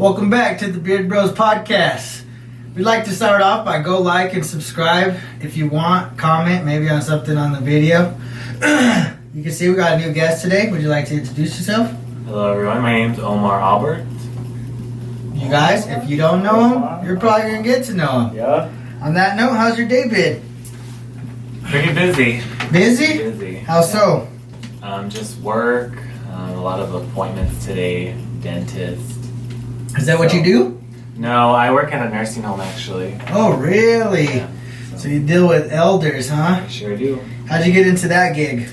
Welcome back to the Beard Bros Podcast. We'd like to start off by go like and subscribe if you want, comment maybe on something on the video. You can see we got a new guest today. Would you like to introduce yourself? Hello everyone, my name's Omar Albert. You guys, if you don't know him, you're probably going to get to know him. Yeah. On that note, how's your day been? Pretty busy. Busy? Busy. How so? Just work, a lot of appointments today, dentist. Is that what you do? No, I work at a nursing home actually. Oh, really? Yeah, So you deal with elders, huh? I sure do. How'd you get into that gig?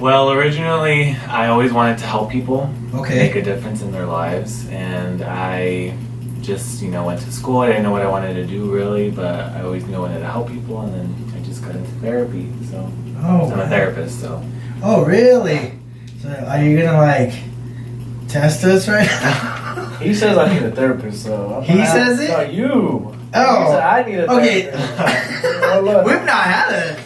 Well, originally I always wanted to help people Okay. make a difference in their lives, and I just, went to school. I didn't know what I wanted to do really, but I always knew I wanted to help people, and then I just got into therapy. So Oh, I'm a therapist, so. Oh, really? So are you gonna test us right now? He says I need a therapist, so He says it? No, you. Oh. He said I need a Okay. therapist. Oh, look. We've not had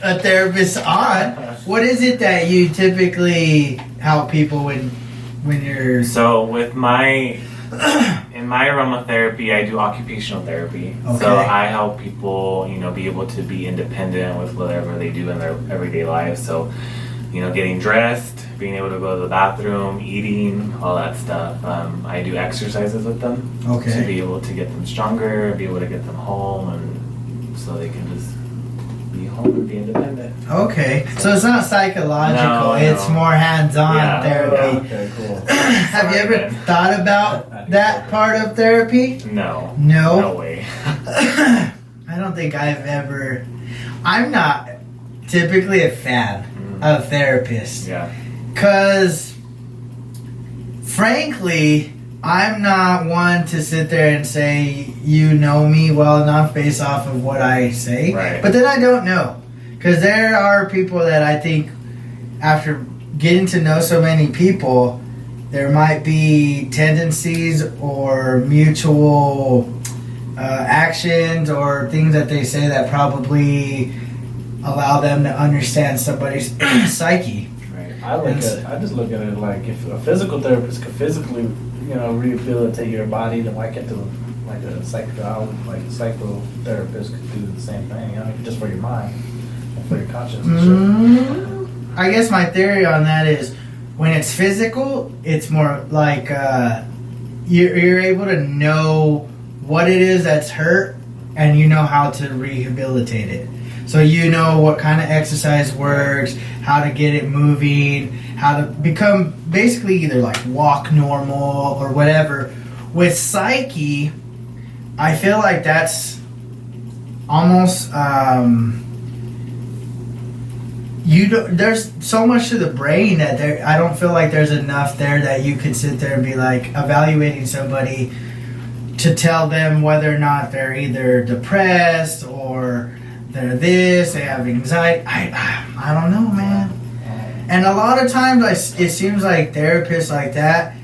a therapist on. What is it that you typically help people when you're... So with my, in my realm of therapy, I do occupational therapy. Okay. So I help people, be able to be independent with whatever they do in their everyday lives. So, getting dressed, being able to go to the bathroom, eating, all that stuff. I do exercises with them Okay. to be able to get them stronger, be able to get them home, and so they can just be home and be independent. Okay. So it's not psychological. No, it's no. more hands-on Yeah. therapy. Okay, cool. Have you ever thought about that part of therapy? No. No? No way. I don't think I've ever... I'm not typically a fan of therapists. Yeah. Because, frankly, I'm not one to sit there and say, you know me well enough based off of what I say. Right. But then I don't know. Because there are people that I think, after getting to know so many people, there might be tendencies or mutual actions or things that they say that probably allow them to understand somebody's psyche. I just look at it like if a physical therapist could physically, rehabilitate your body, then why can't a psychotherapist could do the same thing? Just for your mind, and for your conscience. And shit. I guess my theory on that is when it's physical, it's more like you're able to know what it is that's hurt, and you know how to rehabilitate it. So you know what kind of exercise works, how to get it moving, how to become basically either walk normal or whatever. With psyche, I feel like that's almost there's so much to the brain that I don't feel like there's enough there that you can sit there and be evaluating somebody to tell them whether or not they're either depressed or they're this, they have anxiety. I don't know, man. And a lot of times it seems like therapists like that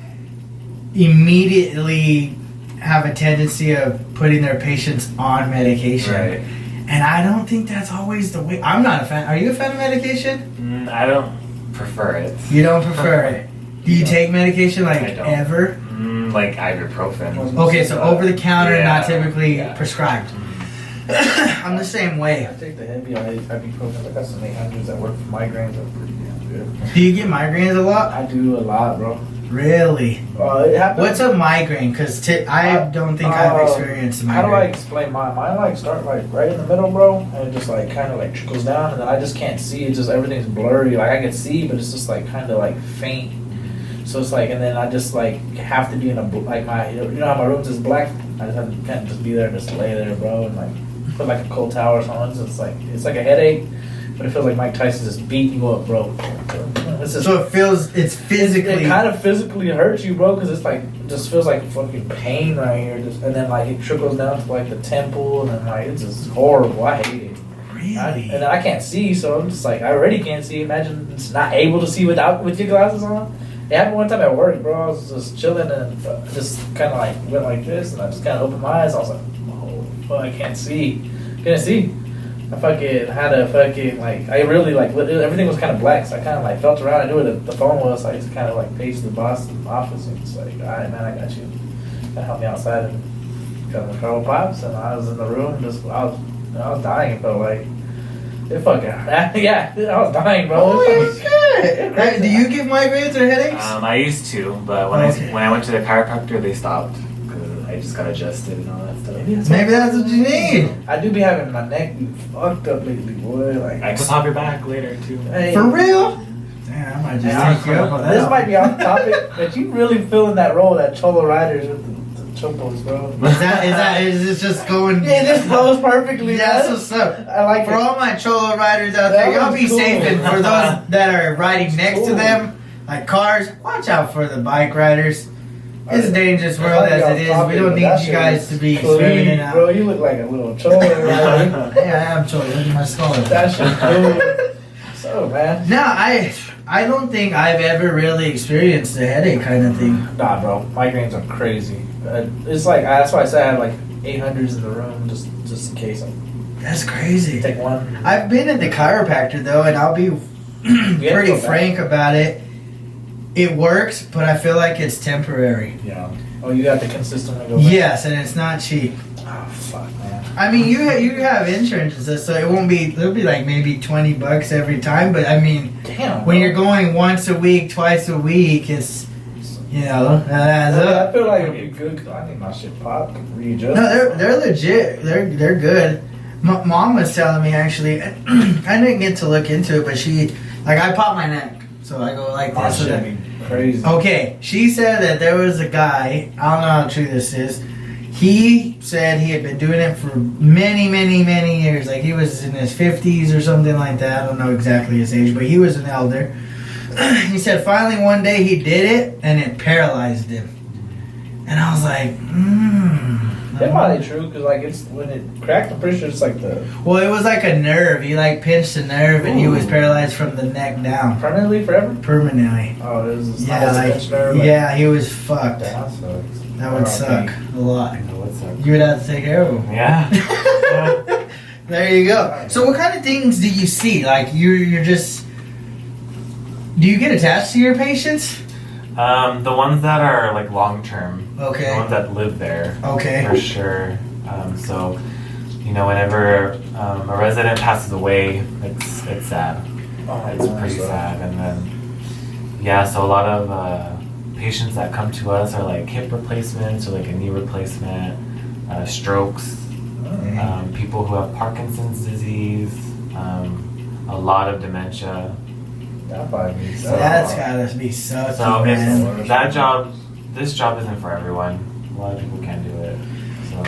immediately have a tendency of putting their patients on medication. Right. And I don't think that's always the way. I'm not a fan. Are you a fan of medication? I don't prefer it. You don't prefer it. Do you take medication I don't. ever? Like ibuprofen. Okay, so over the counter, Yeah. not typically Yeah. prescribed. I'm the same way. I take the heavy ibuprofen. I got some 800s that work for migraines. That's pretty damn good. Do you get migraines a lot? I do a lot, bro. Really? It happens. What's a migraine? Because I don't think I've experienced a How do I migraine. explain mine? Mine start right in the middle, bro, and it just kind of trickles down, and then I just can't see. It's just everything's blurry. I can see, but it's just kind of faint. So it's and then I just have to be in a my how my room's is black. I just have to kind of just be there, and just lay there, bro, and put a cold towel or something. So it's like a headache, but it feels like Mike Tyson just beating you up, bro. It's just, So it's physically. it kind of physically hurts you, bro, because it's it just feels like fucking pain right here, and then it trickles down to the temple, and then it's just horrible. I hate it. Really? And I can't see, so I'm just I already can't see. Imagine it's not able to see with your glasses on. It happened one time at work, bro. I was just chilling and just kind of went like this, and I just kind of opened my eyes. I was like, oh, fuck, I can't see. Couldn't see. I fucking had a fucking, I really, everything was kind of black, so I kind of, felt around. I knew where the phone was, so I just kind of, paged the boss in the office, and it's all right, man, I got you. to help me outside and got a couple pops, and I was in the room, I was dying. It felt like it fucking yeah, I was dying, bro. Oh shit! Do you give migraines or headaches? I used to, but when I went to the chiropractor, they stopped because I just got adjusted and all that stuff. Maybe that's what you need. I do be having my neck be fucked up lately, boy. Like I could pop your back later too. Hey, For real? Damn, I might just take you up on that. this might be off topic, but you really feeling that role, that Cholo Riders with the Chopos, bro. Is this just going? Yeah, this flows perfectly. Yeah, man. that's what's up. I like For it. all my Cholo riders out there, That y'all was be cool. safe. And for those that are riding next to Cool. them, like cars, watch out for the bike riders. It's a dangerous I world like as y'all it is. We topic, don't but need that you shit guys is to be clean, swimming in and bro. out. You look like a little Cholo rider. Yeah, I am Cholo. Look at my skull. That shit cool. So, man. No, I don't think I've ever really experienced a headache kind of thing. Nah, bro. Migraines are crazy. It's like, that's why I said I had like 800s in the room just in case. That's crazy. Take one. I've been at the chiropractor though, and I'll be pretty frank about it. It works, but I feel like it's temporary. Yeah. Oh, you got the consistent one go back? Yes, and it's not cheap. Oh, fuck, man. I mean, you have insurance and stuff, so it won't be. It'll be like maybe $20 every time. But I mean, Damn. when bro. you're going once a week, twice a week, it's that adds I up. feel like it'd be good because I need my shit popped. Readjust. No, they're legit. They're good. Mom was telling me actually. I didn't get to look into it, but I pop my neck, so I go like My this. So shit that, be crazy. okay, she said that there was a guy. I don't know how true this is. He said he had been doing it for many, many, many years. Like he was in his 50s or something like that. I don't know exactly his age, but he was an elder. He said finally one day he did it and it paralyzed him. And I was like, That might be true because like it's when it cracked. I'm pretty sure it's like the Well, it was like a nerve. He like pinched a nerve and he was paralyzed from the neck down. permanently forever. Permanently. Oh, it was Yeah, yeah, he was fucked. That sucks. That would suck a lot. I know what's up. You would have to take care of him. Yeah. There you go. So what kind of things do you see? Like you're just... Do you get attached to your patients? The ones that are like long term. Okay. The ones that live there. Okay. For sure. So, whenever a resident passes away, it's sad. Oh, It's pretty sad. And then, yeah, so a lot of patients that come to us are like hip replacements or like a knee replacement, strokes, people who have Parkinson's disease, a lot of dementia. That probably means That's gotta be sucky, So man. this job isn't for everyone. A lot of people can't do it. So.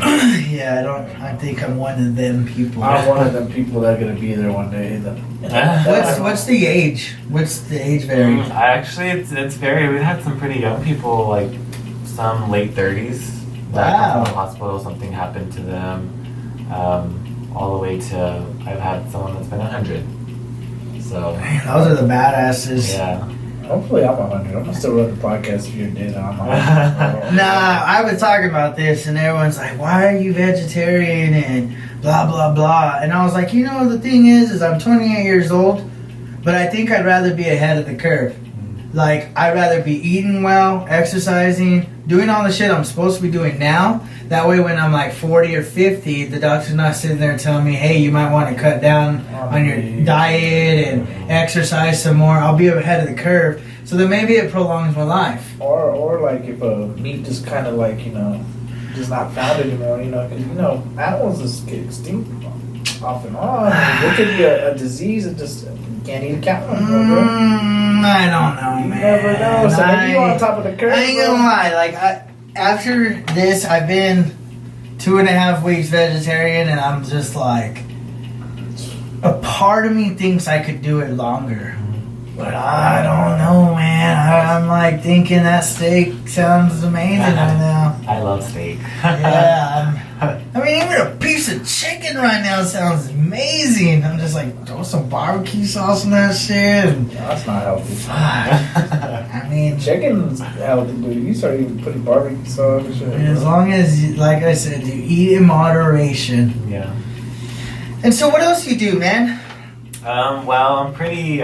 Yeah, I think I'm one of them people. I'm one of them people that are gonna be there one day. What's the age? What's the age vary? Actually, it's very. We've had some pretty young people, like some late 30s, that come from the hospital. Something happened to them, all the way to I've had someone that's been 100. So Man, those are the badasses. yeah. Hopefully I'm 100. I'm gonna still run the podcast if you're dead. I'm Nah, I was talking about this and everyone's like, why are you vegetarian and blah, blah, blah. And I was like, the thing is I'm 28 years old, but I think I'd rather be ahead of the curve. Like, I'd rather be eating well, exercising, doing all the shit I'm supposed to be doing now. That way when I'm like 40 or 50, the doctor's not sitting there telling me, hey, you might want to cut down on your just and exercise some more. I'll be ahead of the curve. So then maybe it prolongs my life. Or like if a meat just kind of like just not found anymore. Because animals just get extinct off and on. There could be a disease that just you can't eat a cow anymore, bro. I don't know, You man. never know. So maybe you're on top of the curve. I ain't gonna lie. Like after this, I've been 2.5 weeks vegetarian, and I'm just like, a part of me thinks I could do it longer, but I don't know, man. I'm like thinking that steak sounds amazing right now. I love steak. Yeah. I mean, even a piece of chicken right now sounds amazing. I'm just like, throw some barbecue sauce on that shit. And, That's not healthy. I mean, Chicken's healthy, but you start even putting barbecue sauce and shit. as long as, like I said, you eat in moderation. Yeah. And so, what else you do, man? Well, I'm pretty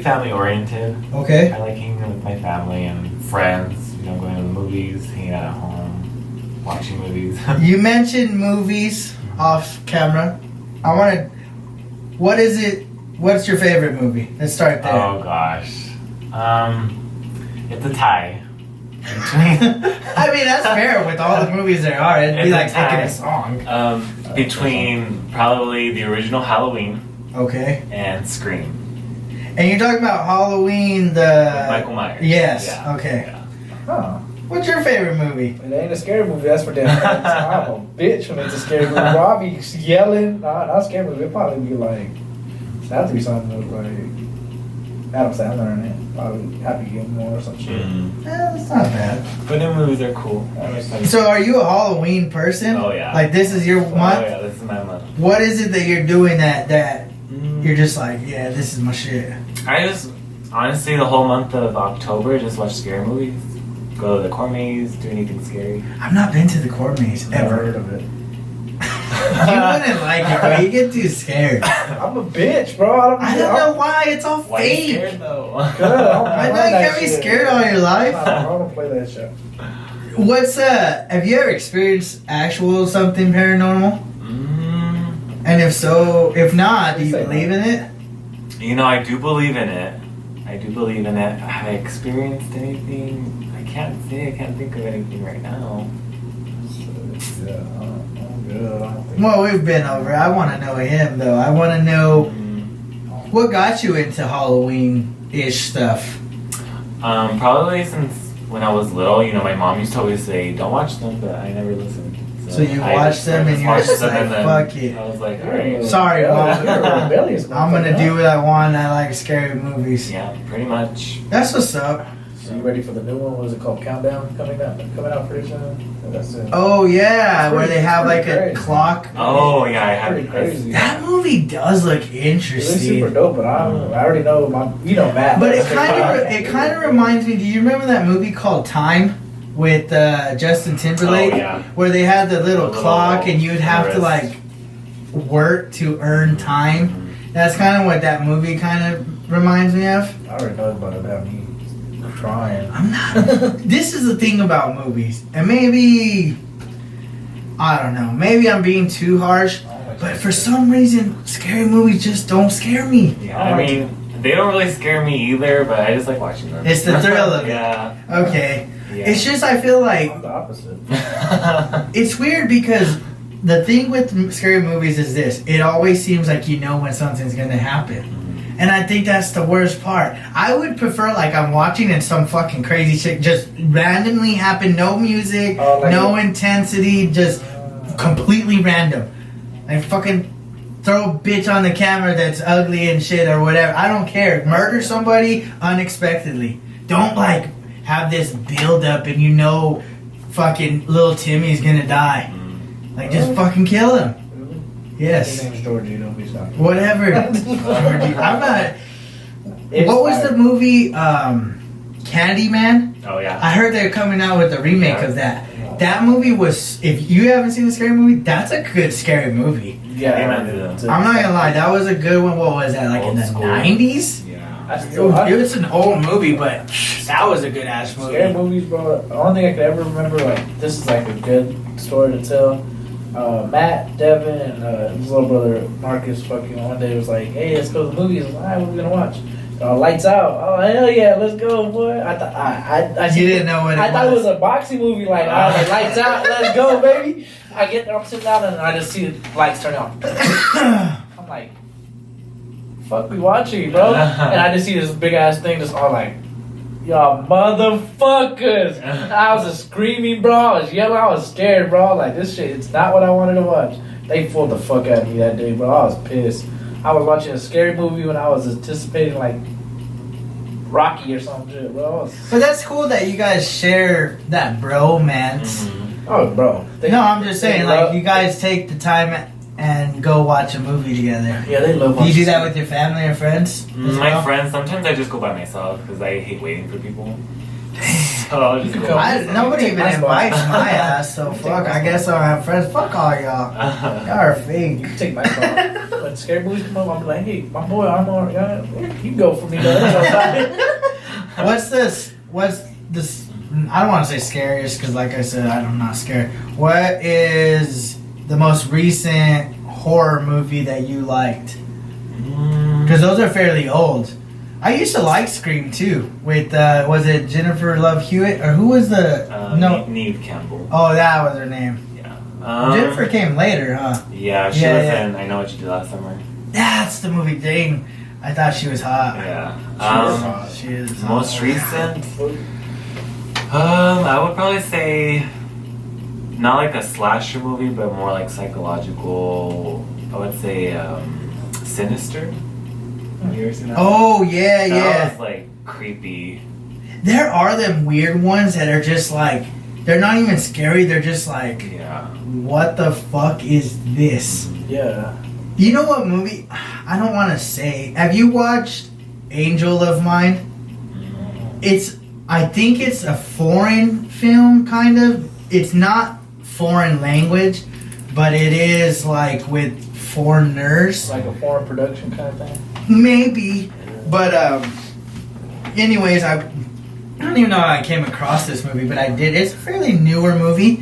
family oriented. Okay. I like hanging with my family and friends. Going to the movies, hanging out at home. watching movies. You mentioned movies off camera. I want to. What is it? What's your favorite movie? Let's start there. Oh gosh, it's a tie. I mean, that's fair with all the movies there are. It'd be It's a like picking tie. a song. Between probably the original Halloween Okay. and Scream. And you're talking about Halloween, With Michael Myers. Yes. Yeah. Okay. Yeah. Huh. What's your favorite movie? It ain't a scary movie, that's for damn sure. I'm a bitch when it's a scary movie. Bro, I'll be yelling. Nah, not a scary movie. It'll probably be like, it'd have to be something with like Adam Sandler in it. Probably Happy Gilmore or some shit. Mm. That's not bad. But the movies are cool. So, are you a Halloween person? Oh, yeah. Like, this is your Oh month? yeah, this is my month. What is it that you're doing that you're just like, yeah, this is my shit? I just honestly the whole month of October just watch scary movies. Go to the core maze, do anything scary. I've not been to the court maze Never ever. heard of it. You wouldn't like it, bro. You get too scared. I'm a bitch, bro. I don't know why. It's all Why are you fake. scared though? Good. I know you can't be scared all your life. I don't play that shit. What's have you ever experienced actual something paranormal? And if so, if not, do you believe in it? You know, I do believe in it. I do believe in it. Have I experienced anything? I can't say. I can't think of anything right now. Yeah, I'm good. I don't think Well, we've been over. I want to know him though. I want to know what got you into Halloween-ish stuff. Probably since when I was little. You know, my mom used to always say, "Don't watch them," but I never listened. So you I watched them and you're watched just them like, and then fuck it. I was like, You're alright. Sorry, Mom. You're a rebellious I'm gonna do what I want. I like scary movies. Yeah, pretty much. That's what's up. So you ready for the new one? What is it called? Countdown coming out pretty soon. That's it. Oh yeah, It's where pretty- they have it's like pretty a crazy. clock. Oh yeah, I have Pretty crazy. That movie does look It looks super interesting. dope, but I already know Matt. But it kind of reminds me. Do you remember that movie called Time with Justin Timberlake, Oh, yeah. where they had the little The little clock and you'd have to wrist. like work to earn time? That's kind of what that movie kind of reminds me of. I already know about it. About me crying. I'm not. This is the thing about movies, and maybe I don't know. Maybe I'm being too harsh, but for some reason, scary movies just don't scare me. Yeah, I mean, they don't really scare me either, but I just like watching them. It's the thrill of it. Yeah. Okay, Yeah. it's just I feel like I'm the opposite. it's weird because the thing with scary movies is this: it always seems like you know when something's gonna happen. And I think that's the worst part. I would prefer like I'm watching and some fucking crazy shit just randomly happen. No music, Oh, like no intensity, just completely random. Like fucking throw a bitch on the camera that's ugly and shit or whatever. I don't care. Murder somebody unexpectedly. Don't like have this build up and you know fucking little Timmy's gonna die. Like just fucking kill him. His Yes. name's Georgie. Don't be stopped. Whatever. Georgie. I'm not. It's What was like- the movie Candyman? Oh yeah. I heard they're coming out with a remake Yeah. of that. That movie was, if you haven't seen the scary movie, that's a good scary movie. Yeah, Amen. I'm not gonna lie, that was a good one. What was that, like in Old the school. 90s? Yeah. I It was an old movie, but that was a good ass Scary movie. movies, bro. The only thing I could ever remember, like, this is like a good story to tell. Matt, Devin, and his little brother Marcus, fucking one day was like, "Hey, let's go to the movies." I was like, "All right, what are we gonna watch?" Lights Out. Oh hell yeah, let's go, boy. I thought I You didn't know what it I thought it was. was a boxing movie. Like I was like, "Lights Out, let's go, baby." I get there, I'm sitting down, and I just see the lights turn on. I'm like, "Fuck, we watching, bro?" And I just see this big ass thing, just all like, "Y'all motherfuckers!" I was just screaming, bro. I was yelling. I was scared, bro. Like, this shit, it's not what I wanted to watch. They fooled the fuck out of me that day, bro. I was pissed. I was watching a scary movie when I was anticipating, like, Rocky or some shit, bro. I was, But that's cool that you guys share that bromance. oh, bro. They- No, I'm just saying, they like, love- you guys take the time and go watch a movie together. Yeah, they love Do you do watching that with your family or friends? as My well? friends, sometimes I just go by myself because I hate waiting for people. So I'll just You go can by come- myself. Nobody even my spot. invites my ass, so You take fuck. my I guess I don't have friends. Fuck all y'all. Y'all are fake. You can take my phone. When scary movies come up, I'm like, "Hey, my boy Omar, you can go for me, though." What's this? What's this? I don't want to say scariest because, like I said, I'm not scared. What is the most recent horror movie that you liked? Because those are fairly old. I used to like Scream too. With was it Jennifer Love Hewitt or who was the Neve Campbell? Oh, that was her name. Yeah. Jennifer came later, huh? Yeah, she was in I Know What You Did Last Summer. That's the movie. Dang, I thought she was hot. Yeah. She is hot. Most recent. I would probably say not like a slasher movie, but more like psychological. I would say Sinister. Have you ever seen that? Oh yeah, That yeah. was like creepy. There are them weird ones that are just like they're not even scary. They're just like, Yeah. what the fuck is this? Yeah. You know what movie? I don't want to say. Have you watched Angel of Mine? I think it's a foreign film, kind of. It's not foreign language, but it is like with foreigners. Like a foreign production kind of thing. Maybe, but anyways, I don't even know how I came across this movie, but I did. It's a fairly newer movie.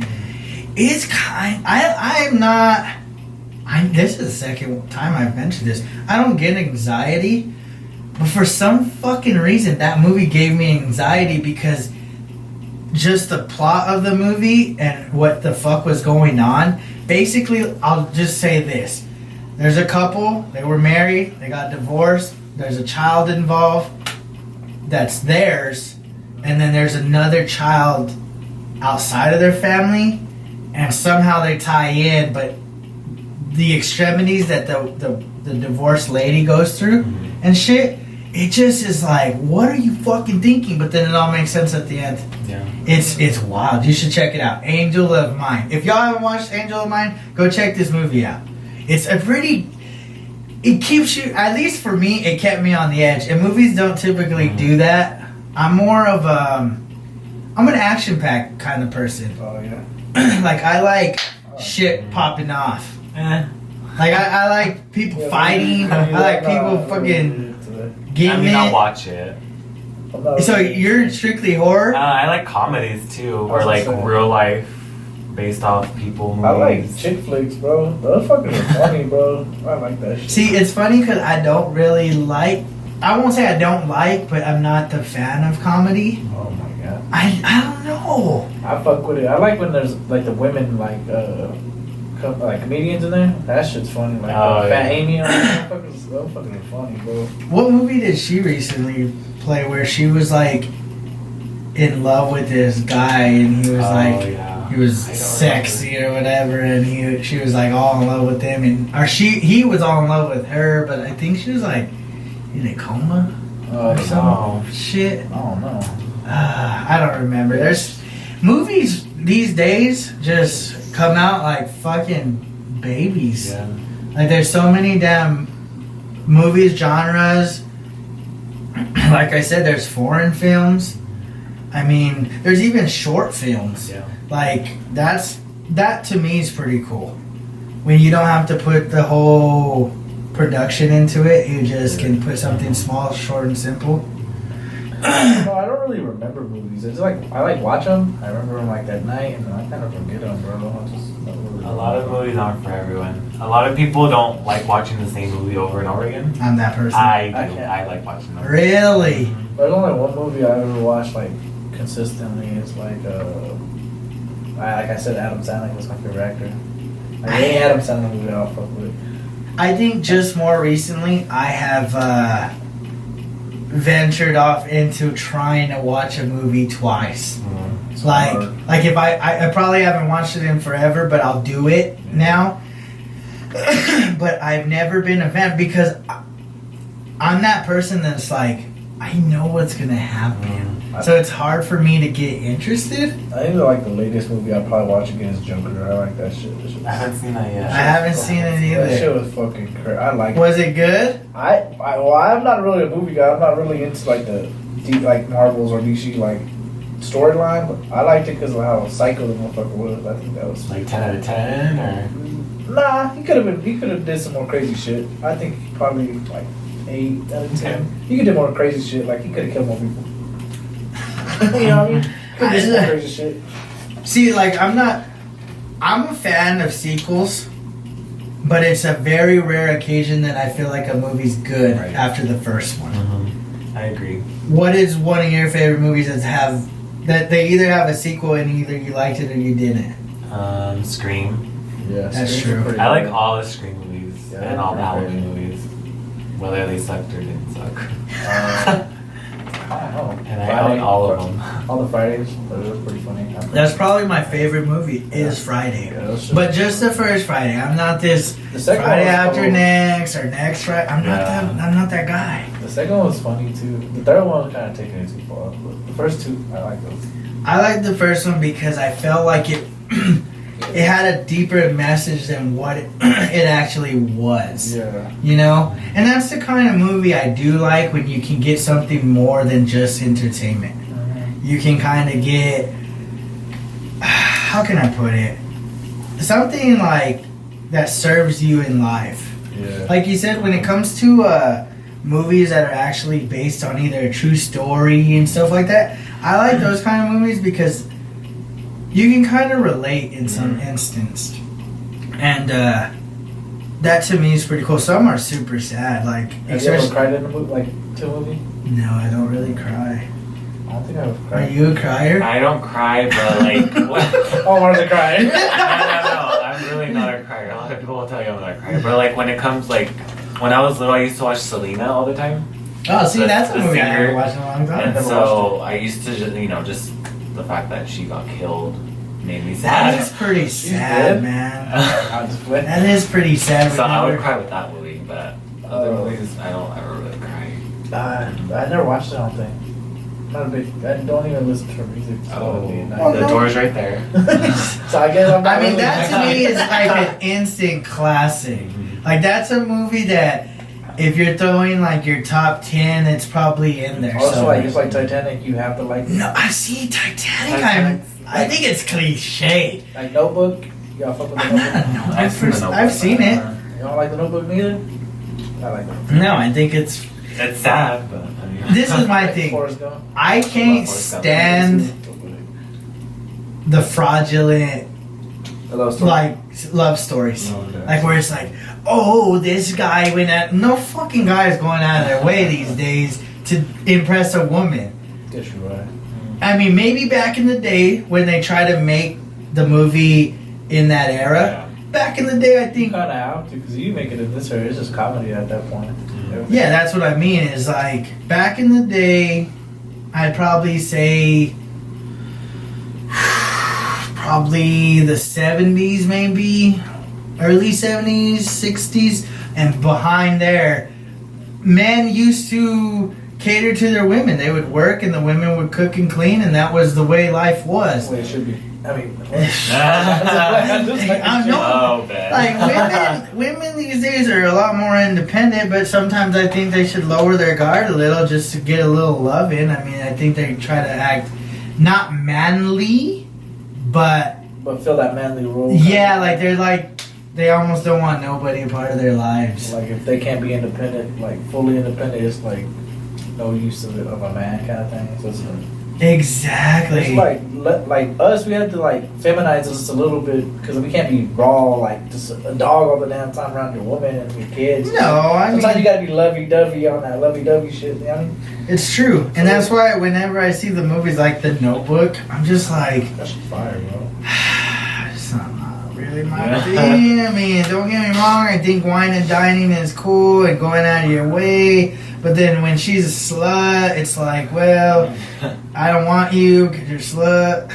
It's I'm not. This is the second time I've mentioned this. I don't get anxiety, but for some fucking reason, that movie gave me anxiety because just the plot of the movie and what the fuck was going on. Basically, I'll just say this. There's a couple, they were married, they got divorced, there's a child involved that's theirs, and then there's another child outside of their family, and somehow they tie in, but the extremities that the divorced lady goes through and shit, it just is like, what are you fucking thinking? But then it all makes sense at the end. Yeah. It's wild. You should check it out. Angel of Mine. If y'all haven't watched Angel of Mine, go check this movie out. It's a pretty. It keeps you. At least for me, it kept me on the edge. And movies don't typically do that. I'm more of I'm an action-packed kind of person. Oh yeah. Like I like shit popping off. Like I like people fighting. I like people fucking getting I'll it. watch it. So you're strictly horror? I like comedies too, or like saying. real life, based off people movies. I like chick flicks, bro. Those fucking are funny, bro. I like that shit. See, it's funny because I don't really like. I won't say I don't like, but I'm not the fan of comedy. Oh my god. I don't know. I fuck with it. I like when there's like the women like comedians in there. That shit's funny. Like Fat Amy. Those fucking are funny, bro. What movie did she recently play where she was like in love with this guy and he was he was sexy or whatever, and she was like all in love with him, and he was all in love with her, but I think she was like in a coma or some shit. I don't know. I don't remember. There's movies these days just come out like fucking babies. Yeah. Like there's so many damn movies, genres. Like I said, there's foreign films. I mean, there's even short films. Yeah. Like that to me is pretty cool. When you don't have to put the whole production into it, you just can put something small, short, and simple. No, I don't really remember movies. It's like I like watch them. I remember them like that night, and then I kind of forget them, bro. A lot of movies aren't for everyone. A lot of people don't like watching the same movie over and over again. I'm that person. I do. can't. I like watching them. Really? There's only one movie I ever watched like consistently. It's like I said, Adam Sandler was my favorite actor. Like any Adam Sandler movie, I'll fuck with. I think just more recently, I have ventured off into trying to watch a movie twice. Like if I probably haven't watched it in forever, but I'll do it now. But I've never been a fan because I'm that person that's like, I know what's gonna happen. So it's hard for me to get interested. I think like the latest movie I'll probably watch again is Joker. I like that shit. I haven't seen that yet. I haven't seen it That shit either. was fucking crazy. I like it. Was it good? I'm not really a movie guy. I'm not really into like the deep like Marvels or DC like storyline, but I liked it because of how psycho the motherfucker was. I think that was Like 10 out of 10, or nah. He could have did some more crazy shit. I think he probably like 8 out of 10. He could do more crazy shit. Like he could have killed more people. You know what I mean? Could be some crazy shit. See, like, I'm a fan of sequels, but it's a very rare occasion that I feel like a movie's good Right. after the first one. I agree. What is one of your favorite movies that they either have a sequel and either you liked it or you didn't? Scream. Yeah, That's Scream's true. pretty I like good. all the Scream movies Yeah, and all the they're Halloween great. movies, whether they sucked or didn't suck. I don't know. And I own all of them. All the Fridays, those are pretty funny. That's probably my favorite movie is Friday. Yeah, that's But just the first Friday. I'm not this The second Friday one was after cool. next or next Friday. I'm not that guy. The second one was funny too. The third one was kind of taking it too far. But the first two, I like those. I like the first one because I felt like it it had a deeper message than what it actually was. Yeah. You know? And that's the kind of movie I do like, when you can get something more than just entertainment. You can kind of get, how can I put it? Something like that serves you in life. Yeah. Like you said, when it comes to movies that are actually based on either a true story and stuff like that, I like those kind of movies because you can kind of relate in some instance. And that to me is pretty cool. Some are super sad. Like, Have you ever cried in a movie, like to a movie? No, I don't really cry. I don't think I've Are cried. you a crier? I don't cry, but like, Oh, Martha cried. no, I'm really not a crier. A lot of people will tell you I'm not a crier, but like when it comes like, when I was little, I used to watch Selena all the time. Oh, see, that's a The movie I haven't singer. watched in a long time. And never so I used to just the fact that she got killed made me That is sad. pretty sad, dead? man. I'll just play. That is pretty sad. So I would Whenever- cry with that movie, but other movies I don't ever really cry. I never watched it, I don't think. Not a big. I don't even listen to her music. So Oh, Oh, the no. door's right there. So I guess I'm not I mean, really- that to me is like an instant classic. Like, that's a movie that if you're throwing like your top 10, it's probably in there. Also, somewhere. like just like Titanic, you have to like No, I see Titanic. Titanic's I think it's cliche. like Notebook. Y'all fuck with the I'm not a Notebook. Notebook I've seen the person. Notebook. I've seen it. You don't like the Notebook neither? I like that. No, I think it's. It's sad, but I mean, This is my thing. Forrest Gump. I can't Forrest Gump. stand the fraudulent I love story. like love stories. Oh, okay. Like where it's like, oh, this guy went out. No fucking guy is going out of their way these days to impress a woman. Guess you're right. I mean, maybe back in the day when they try to make the movie in that era. Yeah. Back in the day, I You think. kind of have to because you make it in this area. It's just comedy at that point. Yeah, that's what I mean. Is like back in the day, I'd probably say probably the 70s, maybe early 70s, 60s, and behind there, men used to cater to their women. They would work, and the women would cook and clean, and that was the way life That's was. the way it should be. I mean, I know. Oh, bad. Like women these days are a lot more independent, but sometimes I think they should lower their guard a little just to get a little love in. I mean, I think they try to act not manly, but but fill that manly role. yeah, like they almost don't want nobody a part of their lives. Like if they can't be independent, like fully independent, it's like no use of it of a man kind of thing. So it's Exactly. it's like us, we have to like feminize us a little bit because we can't be raw like just a dog all the damn time around your woman and your kids. No, I Sometimes you mean gotta be lovey-dovey on that lovey-dovey shit. You know what I mean? it's true, and that's why whenever I see the movies like The Notebook, I'm just like. That shit's fire, bro. It's not really my thing. I mean, don't get me wrong. I think wine and dining is cool and going out of your way. But then when she's a slut, it's like, well, I don't want you because you're a slut.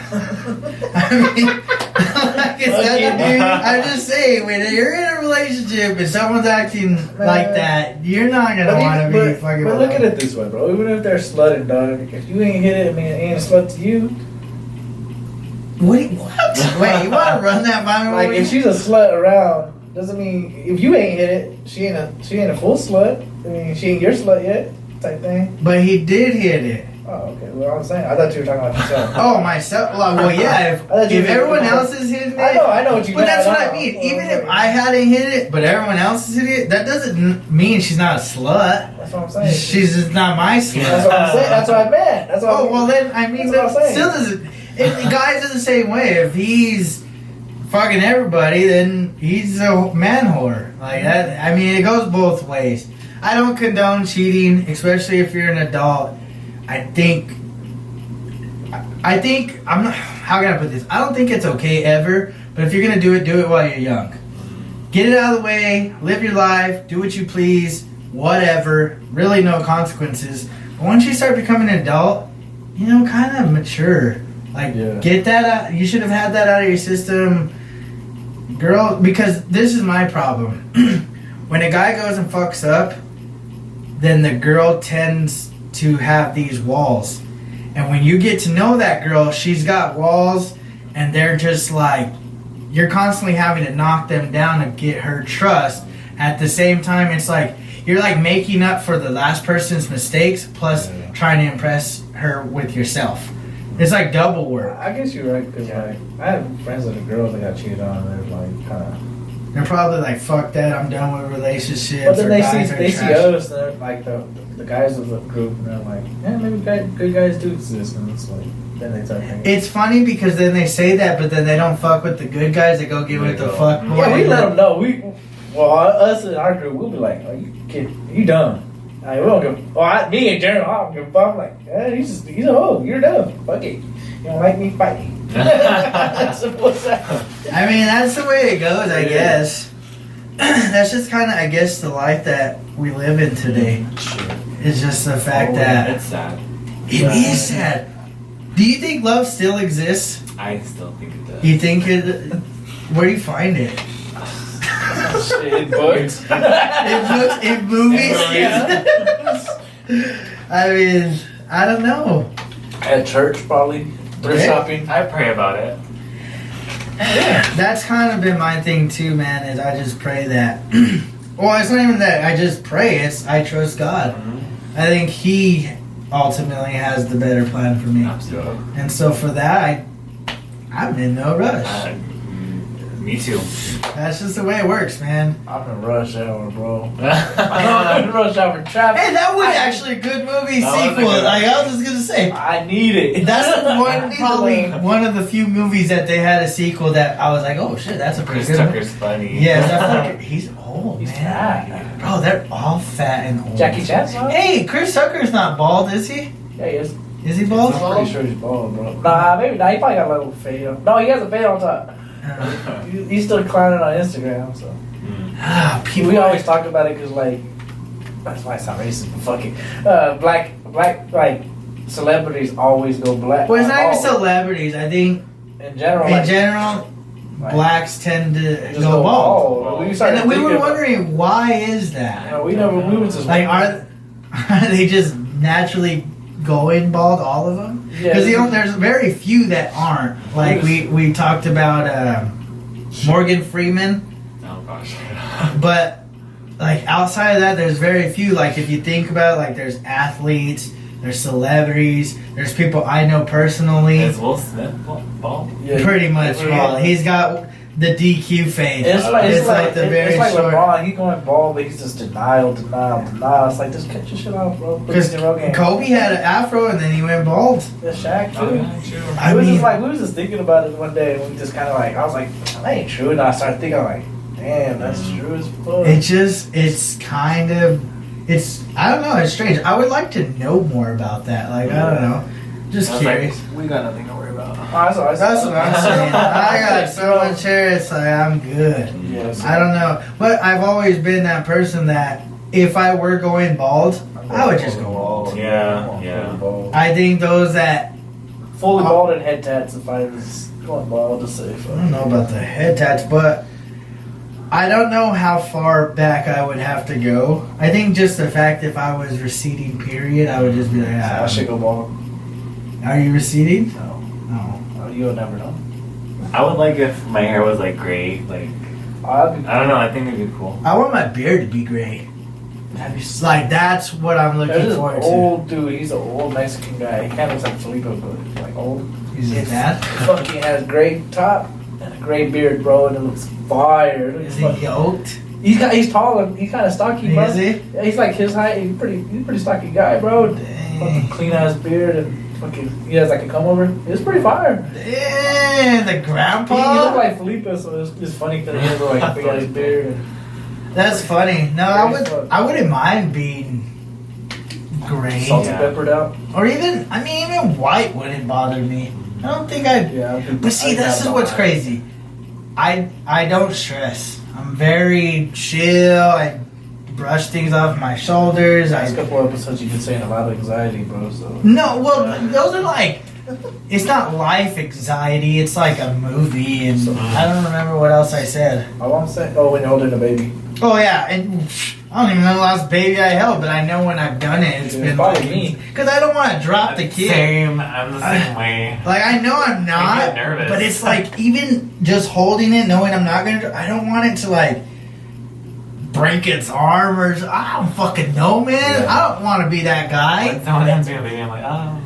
I mean, like I'm just saying, when you're in a relationship and someone's acting like that, you're not going to want to be fucking But look at alone. it this way, bro. Even if they're slutting, dog, if you ain't hit it, I mean, it ain't a slut to you. What? Wait, you want to run that by me? Like if she's a slut around, doesn't mean if you ain't hit it, she ain't a full slut. I mean, she ain't your slut yet, type thing. But he did hit it. Oh, okay. Well, I'm saying, I thought you were talking about yourself. Oh, myself? Well, yeah. I thought you If were everyone talking else about- is hitting it. I know what you But meant. that's what I know. mean. Even if I hadn't hit it, but everyone else is hitting it, that doesn't mean she's not a slut. That's what I'm saying. She's just not my slut. That's what I'm saying. That's what I meant. That's what Oh, well then, I mean, That's what that I'm saying. still doesn't. And the guys are the same way. If he's fucking everybody, then he's a man whore. Like that. I mean, it goes both ways. I don't condone cheating, especially if you're an adult. I think I'm not. How can I put this? I don't think it's okay ever. But if you're gonna do it while you're young. Get it out of the way. Live your life. Do what you please. Whatever. Really, no consequences. But once you start becoming an adult, kind of mature. Like, get that out. You should have had that out of your system, girl. Because this is my problem. When a guy goes and fucks up, then the girl tends to have these walls. And when you get to know that girl, she's got walls, and they're just like, you're constantly having to knock them down to get her trust. At the same time, it's like, you're like making up for the last person's mistakes, plus trying to impress her with yourself. It's like double work. I guess you're right, because like, I have friends that are girls that got cheated on, and they're like, kind of... They're probably like, fuck that, I'm done with relationships. But then or they guys see are trash. us, and they're like, the guys of the group, and they're like, yeah, maybe good guys do exist, and it's like, then they start thinking. It's funny because then they say that, but then they don't fuck with the good guys, they go get with the fuck boy. Yeah, we let them know. Us in our group, we'll be like, oh, you kid, you dumb. Like, we don't give. Well, me in general, I don't give a fuck. I'm like, yeah, he's a hoe. You're dumb. Fuck it. You don't like me, fight me. Simple as that. I mean, that's the way it goes, I guess. That's just kind of, I guess, the life that we live in today. It's just the fact that it's sad. It is sad. Do you think love still exists? I still think it does. You think it? Where do you find it? In books. In movies? I mean, I don't know. At church, probably. Thrift shopping. I pray about it. That's kind of been my thing too, man, is I just pray that. Well, it's not even that. I just pray. It's I trust God. Mm-hmm. I think He ultimately has the better plan for me. Absolutely. And so for that, I'm in no rush. Me too. That's just the way it works, man. I'm in rush hour, bro. I'm in rush hour traffic. Hey, that was actually a good movie sequel. Like I was just gonna say, I need it. that's probably one of the few movies that they had a sequel that I was like, oh shit, that's a pretty Chris good. Tucker's funny. Yeah, that's like, he's old, He's man. fat. Bro, they're all fat and old. Jackie Chan's not? Hey, Chris Tucker's not bald, is he? Yeah, he is. Is he bald? I'm pretty sure he's bald, bro. Nah, maybe not. He probably got a little fade on. No, he has a fade on top. He's still clowning on Instagram, so. People We always talk about it because, like, that's why I sound racist, but fuck it. Black, like, celebrities always go black. Well, it's not even Always. celebrities. I think In general, in like, general, like, blacks tend to just go bald. We And started then we were thinking about- wondering, why is that? You know, we was just Like, are they just naturally going bald, all of them? Because there's very few that aren't. Like we talked about Morgan Freeman, Oh gosh. but like outside of that, there's very few. Like if you think about it, like there's athletes, there's celebrities, there's people I know personally. Is Will Smith bald? Yeah, Pretty much bald. He's got the DQ fade. It's like the very short. LeBron. He's going bald, but he's just denial. It's like, just cut your shit off, bro. Put Because this in your game. Kobe had an afro and then he went bald. Yeah, Shaq too. Oh, yeah, true. I We was mean, just like, we was just thinking about it one day, and we just kind of like, I was like, that ain't true. And I started thinking, I'm like, damn, that's true as fuck. it's kind of, I don't know, it's strange. I would like to know more about that. Like, I don't know. Just I was curious. like, we got nothing to worry about. That's what That's what I'm saying. I got so much hair, it's like, I'm good. Yes. I don't know. But I've always been that person that if I were going bald, I would just go bald. Yeah. I think those that, Fully bald and head tats if I was going bald to say. I don't know about the head tats, but I don't know how far back I would have to go. I think just the fact if I was receding, period, I would just be like, I should go bald. Are you receding? No. No. Oh, you'll never know. I would like if my hair was like gray. Like I don't know. I think it'd be cool. I want my beard to be gray. Like that's what I'm looking There's this forward to. old dude. He's an old Mexican guy. He kind of looks like Felipe, but like old. Is it that? Fucking has gray top and a gray beard, bro, and it looks fire. It looks Is he yoked? He's tall and he's kind of stocky, bro. Is he? Yeah, he's like his height. He's a pretty stocky guy, bro. Dang. Fucking clean ass beard and fucking, he has like a come over. It's pretty fire. Yeah, the He grandpa. looked like Felipe, so it's funny because he has like a big ass beard. That's funny. No, I wouldn't mind being gray. Salty Yeah. peppered out. Or even, I mean, even white wouldn't bother me. I don't think I'd. Yeah. But see, this is what's crazy. I don't stress. I'm very chill. I brush things off my shoulders. Last couple episodes you've been saying a lot of anxiety, bro. So No, well, those are like. It's not life anxiety. It's like a movie, and I don't remember what else I said. all I'm saying, when you're holding a baby. Oh yeah, and I don't even know the last baby I held, but I know when I've done it, it's been probably like me. because I don't want to drop the kid. Same. I'm the same way. Like I know I'm not, get nervous. but it's like even just holding it, knowing I'm not gonna. I don't want it to like break its arm or I don't fucking know, man. Yeah. I don't want to be that guy. When someone hands me a baby, I'm like, oh.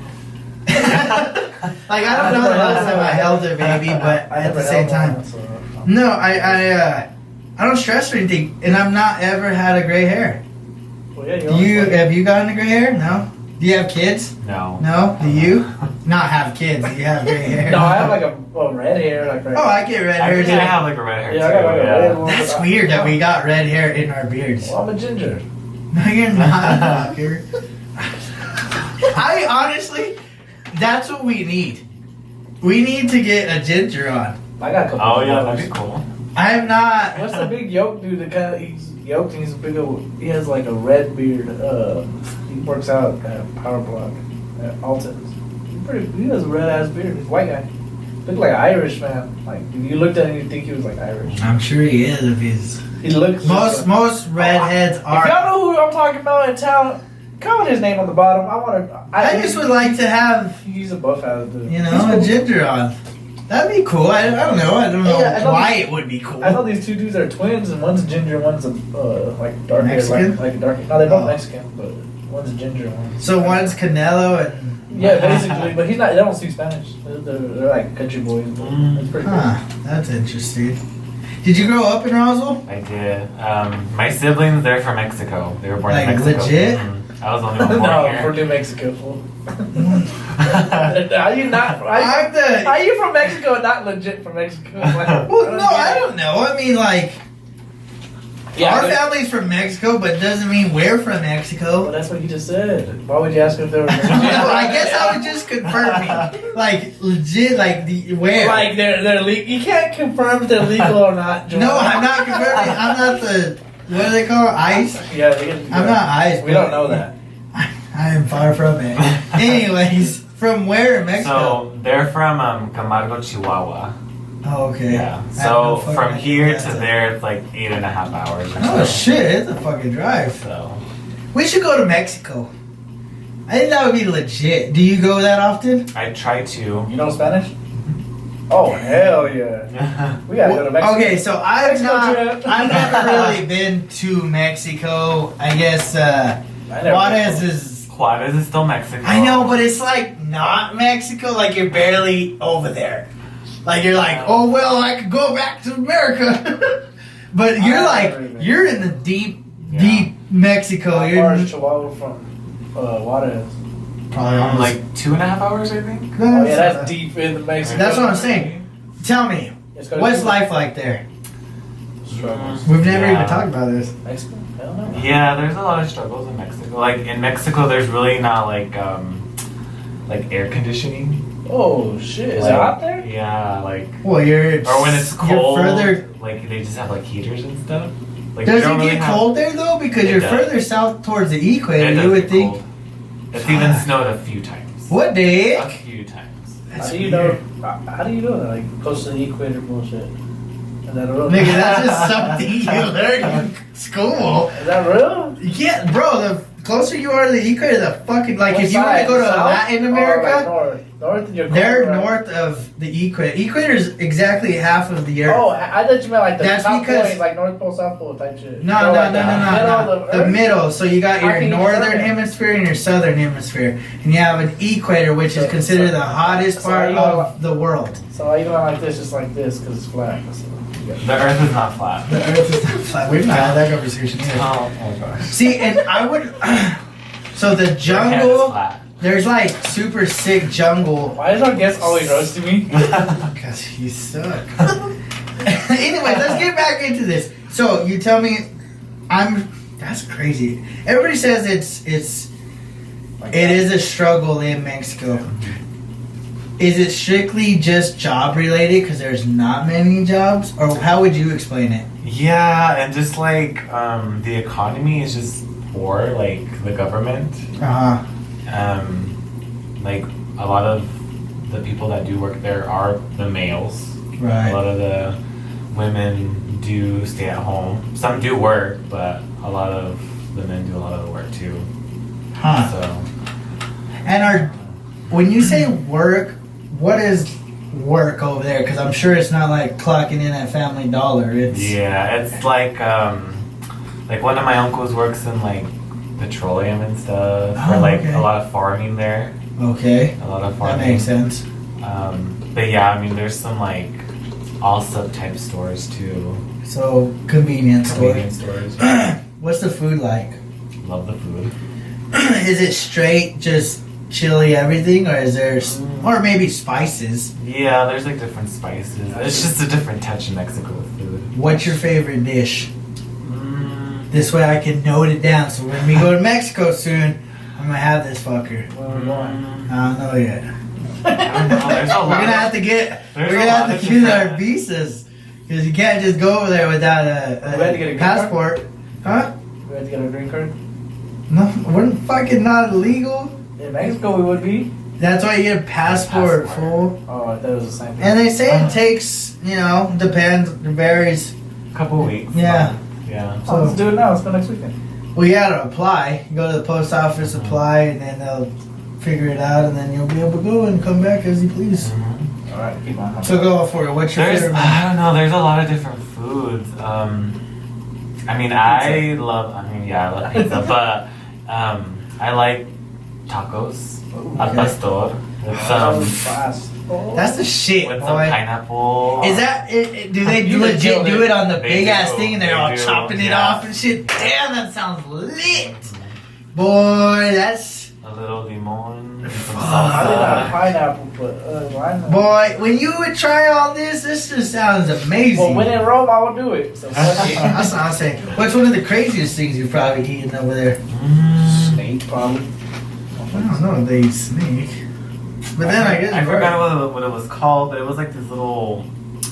Like I don't know the last time I held a baby, but at the same time, no, I don't stress or anything, and I've not ever had a gray hair. Well, yeah, Do you have you gotten a gray hair? No. Do you have kids? No. No. Do you not have kids? Do you have gray hair? No, I have like a red hair, like right. Oh, I get red I hair think I too. have like a red hair Yeah, too. I got like a red one. That's weird that we got red hair in our beards. Well, I'm a ginger. No, you're not. fucker. I honestly, that's what we need. We need to get a ginger on. I got a couple. Oh of yeah, those. that'd be cool. I have not. What's the big yoke dude that kind of he's yoked and he's a big old, he has like a red beard. He works out at Power Block at Alton's. He has a red ass beard. He's a white guy. Looked like an Irish man. Like if you looked at him, you'd think he was like Irish. I'm sure he is if he's. He looks Most redheads If are. y'all know who I'm talking about in town, comment his name on the bottom. I just would like to have, He's a buff ass dude. you know, a ginger on. That'd be cool. I don't know. I don't know Yeah, I know why these- it would be cool. I know these two dudes are twins, and one's ginger, one's a like dark hair, Mexican? like a dark. No, they're both Oh. Mexican, but one's a ginger one. So one's Canelo and. Yeah, basically, but he's not. They don't speak Spanish. They're like country boys. But it's pretty cool. Huh, that's interesting. Did you grow up in Roswell? I did. My siblings, they're from Mexico. They were born Like, in Mexico. legit? Mhm. I was the only one born No, here. for New Mexico. fool. How you not? I'm the. How you from Mexico and not legit from Mexico? Like, Well, no, I don't know. I mean, like, our but- family's from Mexico, but doesn't mean we're from Well, Mexico. that's what he just said. Why would you ask if they were? No, I guess I was just confirming. Like, legit, like, where? Like they're legal. You can't confirm if they're legal or not. Joel. No, I'm not confirming. I'm not the. What do they call it? ICE? Yeah, I'm not ICE. We don't know that. I am far from it. Anyways, from where in Mexico? So they're from Camargo, Chihuahua. Oh, okay. Yeah. I have So no fucking from idea here where to that's there, it's like 8.5 hours. Or at. Oh so. shit! It's a fucking drive. So We should go to Mexico. I think that would be legit. Do you go that often? I try to. You know Spanish? Oh hell yeah! We gotta go to Mexico. Okay, so I've Mexico trip. never really been to Mexico. I guess I never Juarez been. is. Juarez is still Mexico. I know, but it's like not Mexico. Like you're barely over there. Like you're like, oh well, I could go back to America. But you're I've never like, been. you're in the deep Yeah. Mexico. How You're far is Chihuahua from Juarez? probably almost Like 2.5 hours, I think. Oh yeah, that's deep in the Mexico. That's what I'm saying. Tell me, Let's go to what's Cuba. life like there? Struggles. We've never Yeah. even talked about this. Mexico? Hell no. Yeah, there's a lot of struggles in Mexico. Like in Mexico, there's really not like air conditioning. Oh shit! Is Like, it hot there? Yeah, like Well, you're or when it's cold, You're further. like they just have like heaters and stuff. Like they Does it don't really get have- cold there though? Because It you're does. further south towards the It equator. does You would get think. cold. It's even snowed a few times. What the A heck? few times. That's How do you weird. know? How do you know that? Like close to the equator bullshit. Is that real? Nigga, that's just something you learn in school. Is that real? Yeah, bro. The closer you are to the equator, the fucking like What if you want to side? go to South? Latin Or, America. like north. North, you're They're cold, right? north of the equator. Equator is exactly half of the earth. Oh, I thought you meant like the That's top because- point, like North Pole, South Pole type shit. No, So, no, like, no, the no, middle no, of no. the The Earth? middle. So you got How your can you northern determine? hemisphere and your southern hemisphere, and you have an equator, which is So- considered so- the hottest so part you of want- the world. So why you going like this, just like this, because it's flat. So, yeah. The Earth is not flat. The Earth is not flat. We've not had that conversation either. Oh my gosh. See, and I would. So the Your hand is jungle. flat. there's like super sick jungle. Why is our guest always roasting me? Because you suck. Anyway, let's get back into this. So you tell me, that's crazy. Everybody says it is a struggle in Mexico. Is it strictly just job related because there's not many jobs, or how would you explain it? Yeah, and just like the economy is just poor, like the government. Like a lot of the people that do work there are the males. Right. A lot of the women do stay at home. Some do work, but a lot of the men do a lot of the work too. Huh. So. And when you say work, what is work over there? Because I'm sure it's not like clocking in at Family Dollar. It's like one of my uncles works in like petroleum and stuff, or like a lot of farming there. Okay. A lot of farming. That makes sense. But yeah, I mean, there's some like all-sub type stores too. So convenience stores. What's the food like? Love the food. Is it straight just chili everything, or is there or maybe spices? Yeah, there's like different spices. It's just a different touch in Mexico with food. What's your favorite dish? This way I can note it down, so when we go to Mexico soon, I'm gonna have this fucker. Where are we going? I don't know yet. There's a We're gonna have to get our visas, because you can't just go over there without a passport. Huh? We had to get a green card? No, we're fucking not illegal. In Mexico we would be. That's why you get a passport, fool. Oh, I thought it was the same thing. And they say it takes, depends, it varies. A couple weeks. Yeah. Yeah. So let's do it now. Let's go next weekend. Well, you gotta apply. You go to the post office, apply, and then they'll figure it out, and then you'll be able to go and come back as you please. All right, keep on. So go for it. What's your favorite? I don't know. There's a lot of different foods. I love pizza, but I like tacos. Al pastor. With that's the shit, with boy. some pineapple. Is that it? Do they legit do it on the big ass thing and they're all chopping it off and shit? Damn, that sounds lit, boy. That's a little limon. Some I salsa. did not pineapple, but why not? boy. When you would try all this just sounds amazing. Well, when in Rome, I will do it. So fuck it. That's what I'm saying. What's one of the craziest things you've probably eaten over there? Snake, probably. I don't know if they eat snake. But then I guess I forgot what it was called, but it was like these little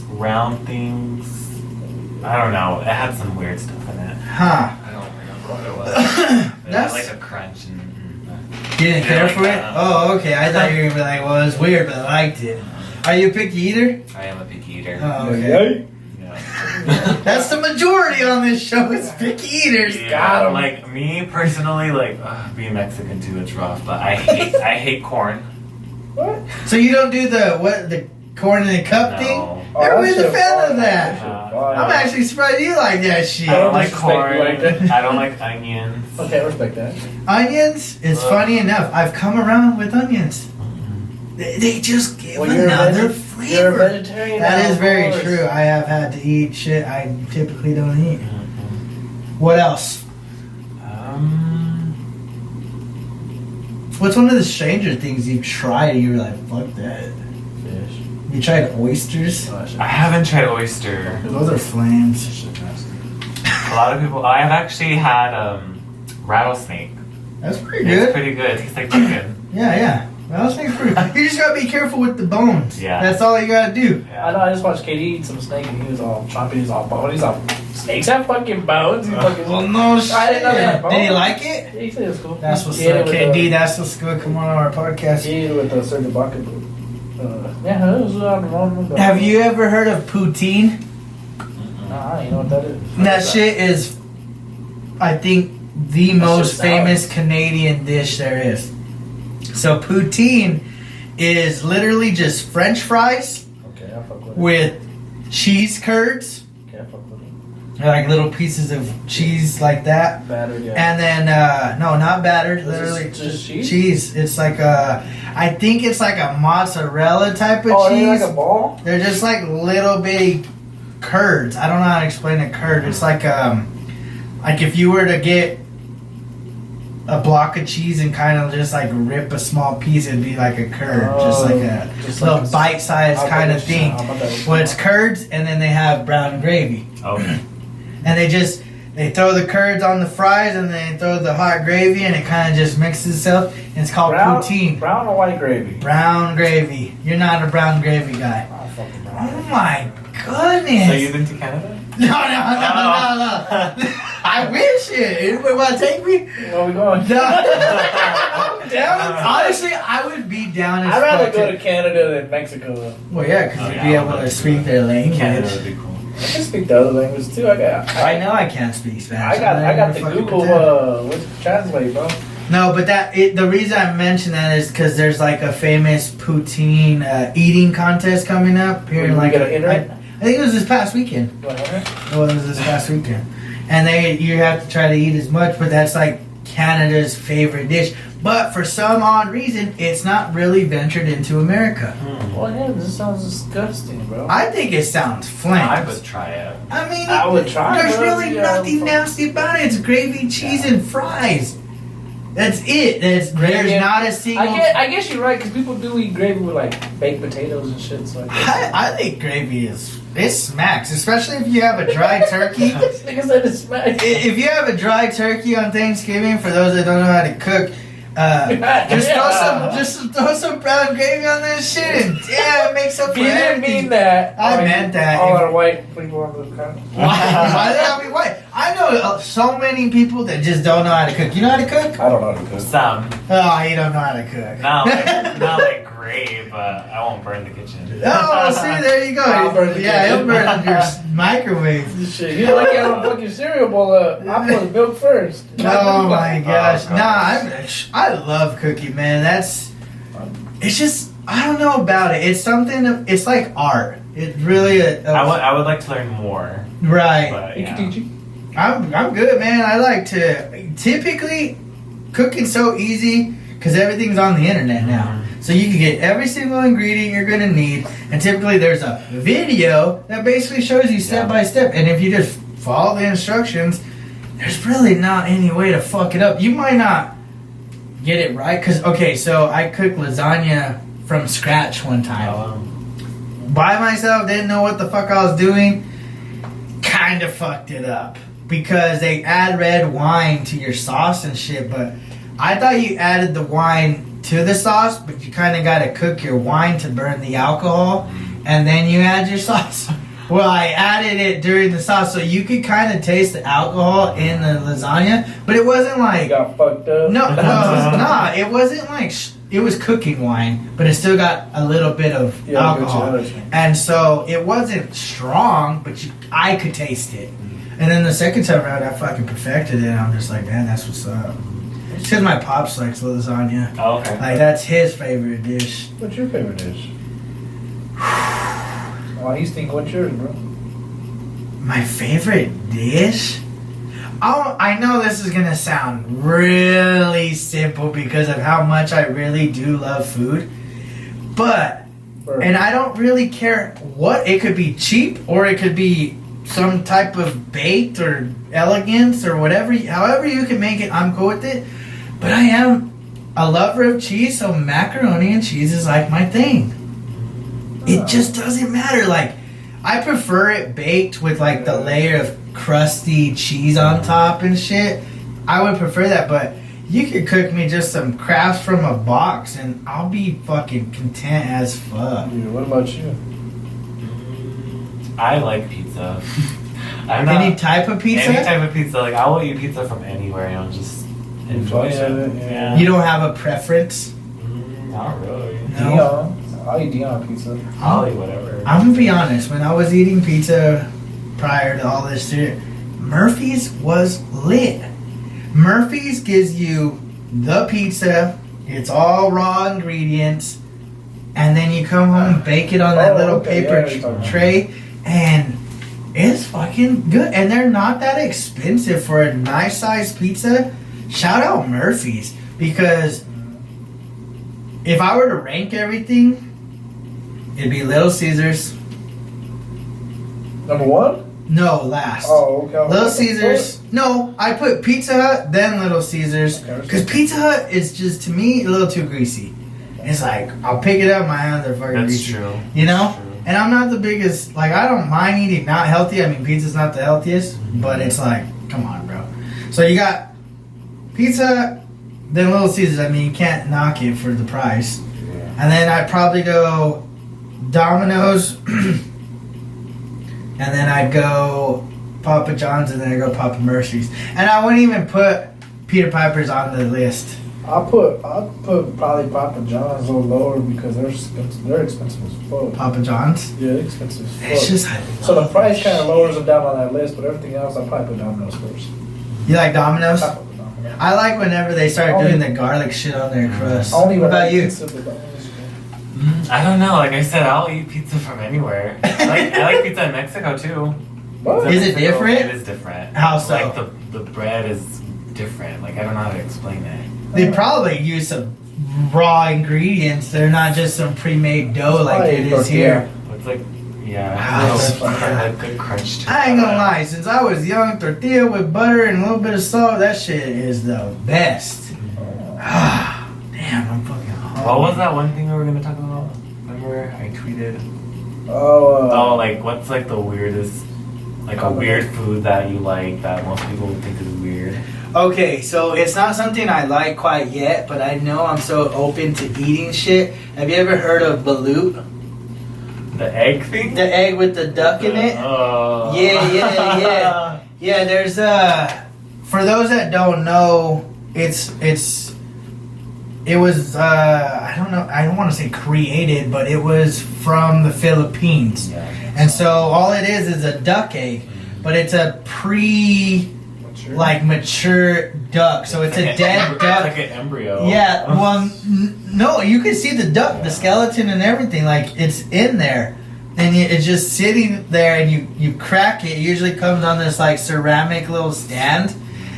round things. I don't know. It had some weird stuff in it. Huh. I don't remember what it was. It That's had like a crunch and. You didn't care for it? Oh, okay. I thought you were gonna be like, well, it's weird, but I liked it. Are you a picky eater? I am a picky eater. Oh, okay. Yeah. That's the majority on this show is picky eaters. Yeah, like me personally, like being Mexican too, it's rough. But I hate corn. What? So you don't do the corn in the cup thing? No. Everybody's a fan of that. Oh, I'm actually surprised you like that shit. I don't like disrespect corn. you like that. I don't like onions. Okay, I respect that. Onions, it's funny enough. I've come around with onions. They just give Well, you're another You're a flavor. vegetarian. That now, is of very course. true. I have had to eat shit I typically don't eat. What else? What's one of the stranger things you've tried and you were like, fuck that? Fish. You tried oysters? I haven't tried oyster. Those are flames. A lot of people. I have actually had rattlesnake. That's pretty It's good. pretty good. It tastes like chicken. Yeah. Rattlesnake's pretty good. You just gotta be careful with the bones. Yeah. That's all you gotta do. I know. I just watched KD eat some snake and he was all chomping. He's all bone. He's all snakes have fucking bones. He's fucking. Well, no shit. I didn't know they had Did he bones. like it? Yeah, he said it was cool. That's what's He ate up, it with KD. That's what's good. Come on our podcast. He ate it with Sergeant Baca. Yeah, it was wrong. Have you ever heard of poutine? Nah, you know what that is? That shit is, I think, the most just famous Canadian dish there is. So poutine is literally just French fries Okay, I fuck with it. with cheese curds, Okay, I fuck with it. like little pieces of cheese like that. Battered, yeah. And then, no, not battered, Is literally this just cheese? cheese. It's like I think it's like a mozzarella type of Oh, cheese. they're like a ball? They're just like little bitty curds. I don't know how to explain a curd. It's like if you were to get a block of cheese and kind of just like rip a small piece. It'd be like a curd, just like a little bite-sized kind of thing. Well, it's curds, and then they have brown gravy. Okay. And they throw the curds on the fries, and they throw the hot gravy, and it kind of just mixes itself. And it's called poutine. Brown or white gravy? Brown gravy. You're not a brown gravy guy. Oh, fucking brown. Oh my goodness. So you've been to Canada? No. I wish it. Anybody want to take me? Where are we going? No. I'm down. Honestly, I would be down as I'd rather fuck go to Canada than Mexico. Well, yeah, because you'd be able to speak their language. Canada would be cool. I can speak the other language too. Right now, I can't speak Spanish. I got the Google translate, bro. No, but the reason I mention that is because there's like a famous poutine eating contest coming up here. You Like gotta enter it? I think it was this past weekend. You wanna enter it? Oh, it was this past weekend, and you have to try to eat as much, but that's like Canada's favorite dish. But for some odd reason, it's not really ventured into America. Well, yeah, this sounds disgusting, bro. I think it sounds flames. I would try it. I mean, I would try. there's bro. really Yeah, nothing nasty about it. It's gravy, cheese, and fries. That's it. There's not a single. I guess you're right because people do eat gravy with like baked potatoes and shit. So I think gravy it smacks, especially if you have a dry turkey. This nigga said it smacks. If you have a dry turkey on Thanksgiving, for those that don't know how to cook, just throw some brown gravy on this shit, and it makes up for You didn't everything. mean that. I meant that. All our white people on the country. Why did I be white? I know so many people that just don't know how to cook. You know how to cook? I don't know how to cook. Some. Oh, you don't know how to cook. Not like great, but I won't burn the kitchen. Oh, see, there you go. I'll burn the Yeah, kitchen. it'll burn your microwave. This shit. You like how I fucking cereal bowl up. I put the milk first. Oh my gosh. Oh, Nah, I love cooking, man. It's just, I don't know about it. It's something, it's like art. It's really I would like to learn more. right. But, You yeah. can teach you. I'm good, man. I like to, typically, cooking's so easy because everything's on the internet now. So you can get every single ingredient you're gonna need, and typically there's a video that basically shows you step by step. And if you just follow the instructions, there's really not any way to fuck it up. You might not get it right, so I cooked lasagna from scratch one time. By myself, didn't know what the fuck I was doing, kind of fucked it up. Because they add red wine to your sauce and shit, but I thought you added the wine to the sauce, but you kind of got to cook your wine to burn the alcohol, and then you add your sauce. Well, I added it during the sauce, so you could kind of taste the alcohol in the lasagna, but it wasn't You like got fucked up. no, it wasn't like it was cooking wine, but it still got a little bit of alcohol, and so it wasn't strong, but I could taste it. And then the second time around, I fucking perfected it, and I'm just like, man, that's what's up. It's because my pops likes lasagna. Oh, okay. Like, that's his favorite dish. What's your favorite dish? While he's thinking, what's yours, bro? My favorite dish? Oh, I know this is going to sound really simple because of how much I really do love food. But, and I don't really care what, it could be cheap or it could be some type of baked or elegance or whatever, however you can make it, I'm cool with it. But I am a lover of cheese, so macaroni and cheese is like my thing. It just doesn't matter. Like, I prefer it baked with like the layer of crusty cheese on top and shit. I would prefer that, but you could cook me just some crafts from a box and I'll be fucking content as fuck. Dude, what about you? I like pizza. Any type of pizza? Any type of pizza. Like, I will eat pizza from anywhere, just enjoy it. Yeah. You don't have a preference? Not really. No. Dion. I'll eat Dion pizza. I'll eat whatever. I'm gonna be honest, when I was eating pizza prior to all this shit, Murphy's was lit. Murphy's gives you the pizza, it's all raw ingredients, and then you come home and bake it on that little paper tray, and it's fucking good. And they're not that expensive for a nice sized pizza. Shout out Murphy's, because if I were to rank everything, it'd be Little Caesars. Number one? No, last. Oh, okay. Little Caesars. No, I put Pizza Hut, then Little Caesars. Because Pizza Hut is just, to me, a little too greasy. It's like, I'll pick it up, my hands are fucking greasy. That's true. You know? That's true. And I'm not the biggest, like, I don't mind eating not healthy. I mean, pizza's not the healthiest, but it's like, come on, bro. So you got Pizza Hut, then Little Caesars. I mean, you can't knock it for the price. Yeah. And then I'd probably go Domino's. And then I'd go Papa John's, and then I'd go Papa Mercy's. And I wouldn't even put Peter Piper's on the list. I'll put probably Papa John's a little lower because they're expensive as fuck. Papa John's? Yeah, they're expensive as fuck. It's just... So the price kind of lowers them down on that list, but everything else I'll probably put Domino's first. You like Domino's? I'll put Domino's. I like whenever they start doing the garlic shit on their crust. Only What about you? pizza, but Domino's is good. I don't know. Like I said, I'll eat pizza from anywhere. I like pizza in Mexico too. What? Pizza in Is it Mexico, different? It is different. How so? Like the bread is different. Like I don't know how to explain it. They probably use some raw ingredients. They're not just some pre-made dough like it is here. It's like yeah, Wow, it's that's a good crunch to it. I ain't gonna lie. Since I was young, tortilla with butter and a little bit of salt, that shit is the best. Ah, damn, I'm fucking hungry. What was that one thing we were gonna talk about? Remember I tweeted? Oh, Oh, like what's like the weirdest, like a weird food that you like that most people would think is weird? Okay, so it's not something I like quite yet, but I know I'm so open to eating shit. Have you ever heard of balut? The egg thing? The egg with the duck in it? Oh. Yeah. Yeah, there's for those that don't know, it was I don't know, I don't want to say created, but it was from the Philippines. Yeah. And so all it is a duck egg, but it's a mature duck. So it's a like dead It's duck. like an embryo. Yeah, well, no, you can see the duck, the skeleton and everything, like it's in there. And it's just sitting there, and you crack it. It usually comes on this like ceramic little stand,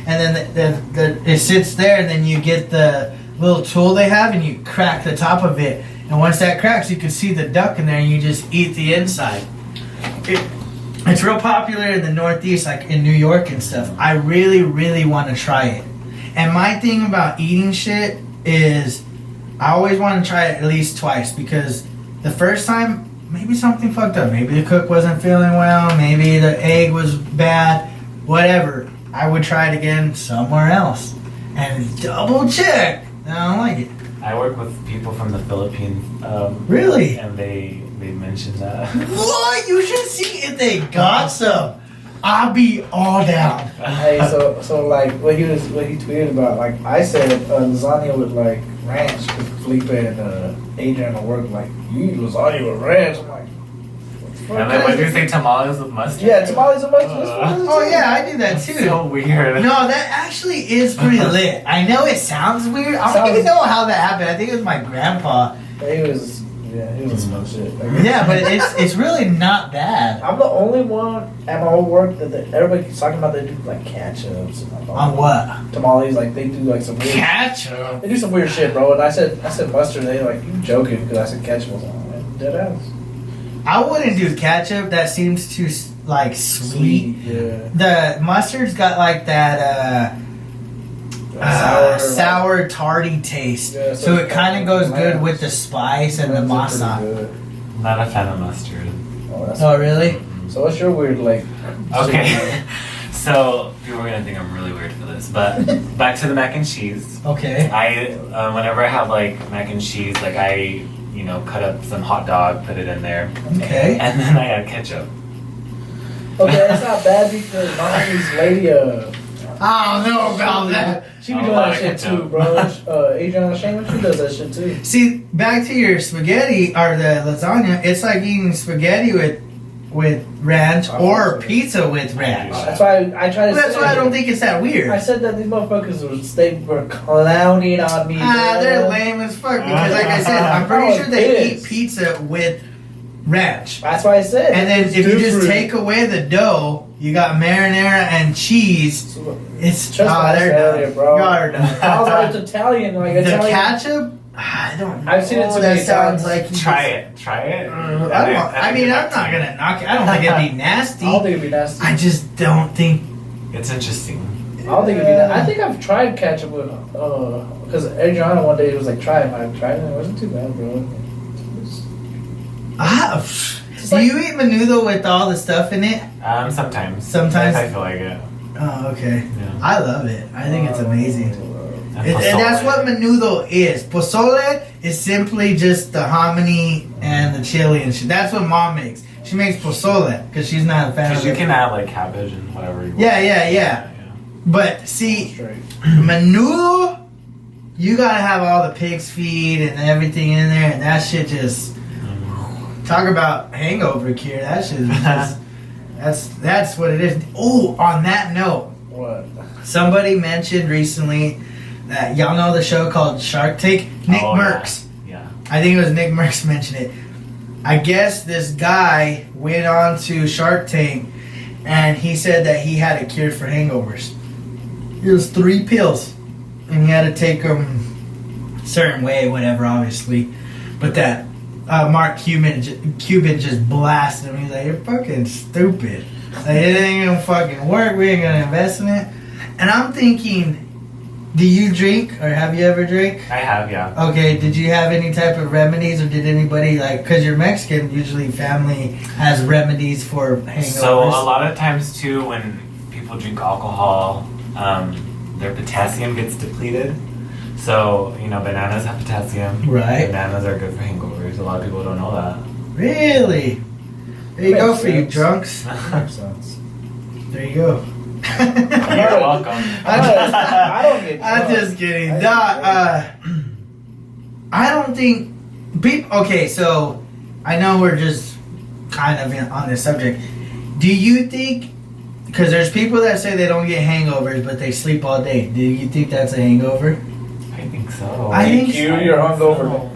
and then it sits there, and then you get the little tool they have, and you crack the top of it. And once that cracks, you can see the duck in there, and you just eat the inside. It's real popular in the Northeast, like in New York and stuff. I really, really want to try it. And my thing about eating shit is I always want to try it at least twice, because the first time, maybe something fucked up. Maybe the cook wasn't feeling well. Maybe the egg was bad. Whatever. I would try it again somewhere else. And double check. I don't like it. I work with people from the Philippines. Really? And they mentioned that. What? You should see if they got some. I'll be all down. Hey, so like what he tweeted about, like I said, lasagna with like ranch. Because Felipe and Adrian at work like, you eat lasagna with ranch. I'm like, what the fuck? And then when you say tamales with mustard. Yeah, tamales and mustard. Oh yeah, I do that That's too. so weird. No, that actually is pretty lit. I know it sounds weird. I don't even know how that happened. I think it was my grandpa. He was some shit. Like, Yeah, but it's really not bad. I'm the only one at my old work that everybody keeps talking about. They do like ketchups and like, On what? tamales. Like they do like some weird. Ketchup. They do some weird shit, bro. And I said mustard. They like, you joking? Because I said ketchup. I was like, dead ass. I wouldn't do ketchup. That seems too like sweet. Yeah. The mustard's got like that sour tarty taste. Yeah, so it kind of goes good bland. with the spice and the masa. I'm not a fan of mustard. Oh really? So what's your weird like? Okay. So people are gonna think I'm really weird for this, but back to the mac and cheese. Okay. I whenever I have like mac and cheese, like I cut up some hot dog, put it in there, Okay. and then I add ketchup. Okay, that's not bad because my homie's lady. I don't know about that. She be doing that shit too, bro. Adriana Shaman, she does that shit too. See, back to your spaghetti or the lasagna. It's like eating spaghetti with ranch or pizza with ranch. That's why I try to. That's why I don't think it's that weird. I said that these motherfuckers were clowning on me. They're bro. lame as fuck because, like I said, I'm pretty sure they eat pizza with ranch. That's why I said. And then it's if you just different. take away the dough, you got marinara and cheese. It's Just like they're earlier, done. bro. Y'all are done. I was like, it's Italian, like The Italian. ketchup, I don't know. I've seen it too that many sounds times. like you Try it. I mean, I'm not gonna knock it. I don't think it'd be nasty. I don't think it'd be nasty. I just don't think. It's interesting. I don't think it'd be that. I think I've tried ketchup with, because Adriana one day was like, try it. I tried it. It wasn't too bad, bro. Do you eat menudo with all the stuff in it? Sometimes. Sometimes? If I feel like it. Oh, okay. Yeah. I love it. I think it's amazing. And And that's pozole. what menudo is. Pozole is simply just the hominy and the chili and shit. That's what mom makes. She makes pozole because she's not a fan of Because you it. can add like cabbage and whatever you want. Yeah. But see, Straight. menudo, you gotta have all the pig's feet and everything in there, and that shit just talk about hangover cure. That shit is just that's what it is. Oh, on that note, What? somebody mentioned recently that y'all know the show called Shark Tank. Nick Oh, Merckx. Yeah. I think it was Nick Merckx mentioned it. I guess this guy went on to Shark Tank and he said that he had a cure for hangovers. It was 3 pills and he had to take them a certain way, whatever, obviously. But that Mark Cuban just blasted him. He's like, "You're fucking stupid. Like, it ain't gonna fucking work. We ain't gonna invest in it." And I'm thinking, do you drink or have you ever drank? I have, yeah. Okay, did you have any type of remedies or did anybody, like, because you're Mexican, usually family has remedies for hangovers? So a lot of times too, when people drink alcohol, their potassium gets depleted. So, bananas have potassium. Right. Bananas are good for hangovers. A lot of people don't know that. Really? There you go Makes for you sense. drunks. Makes sense. There you go. You're welcome. I don't get I'm drunk. just kidding. I Nah, I don't think people. Okay, so I know we're just kind of on this subject. Do you think? Because there's people that say they don't get hangovers, but they sleep all day. Do you think that's a hangover? I think so. I think you, you're hungover.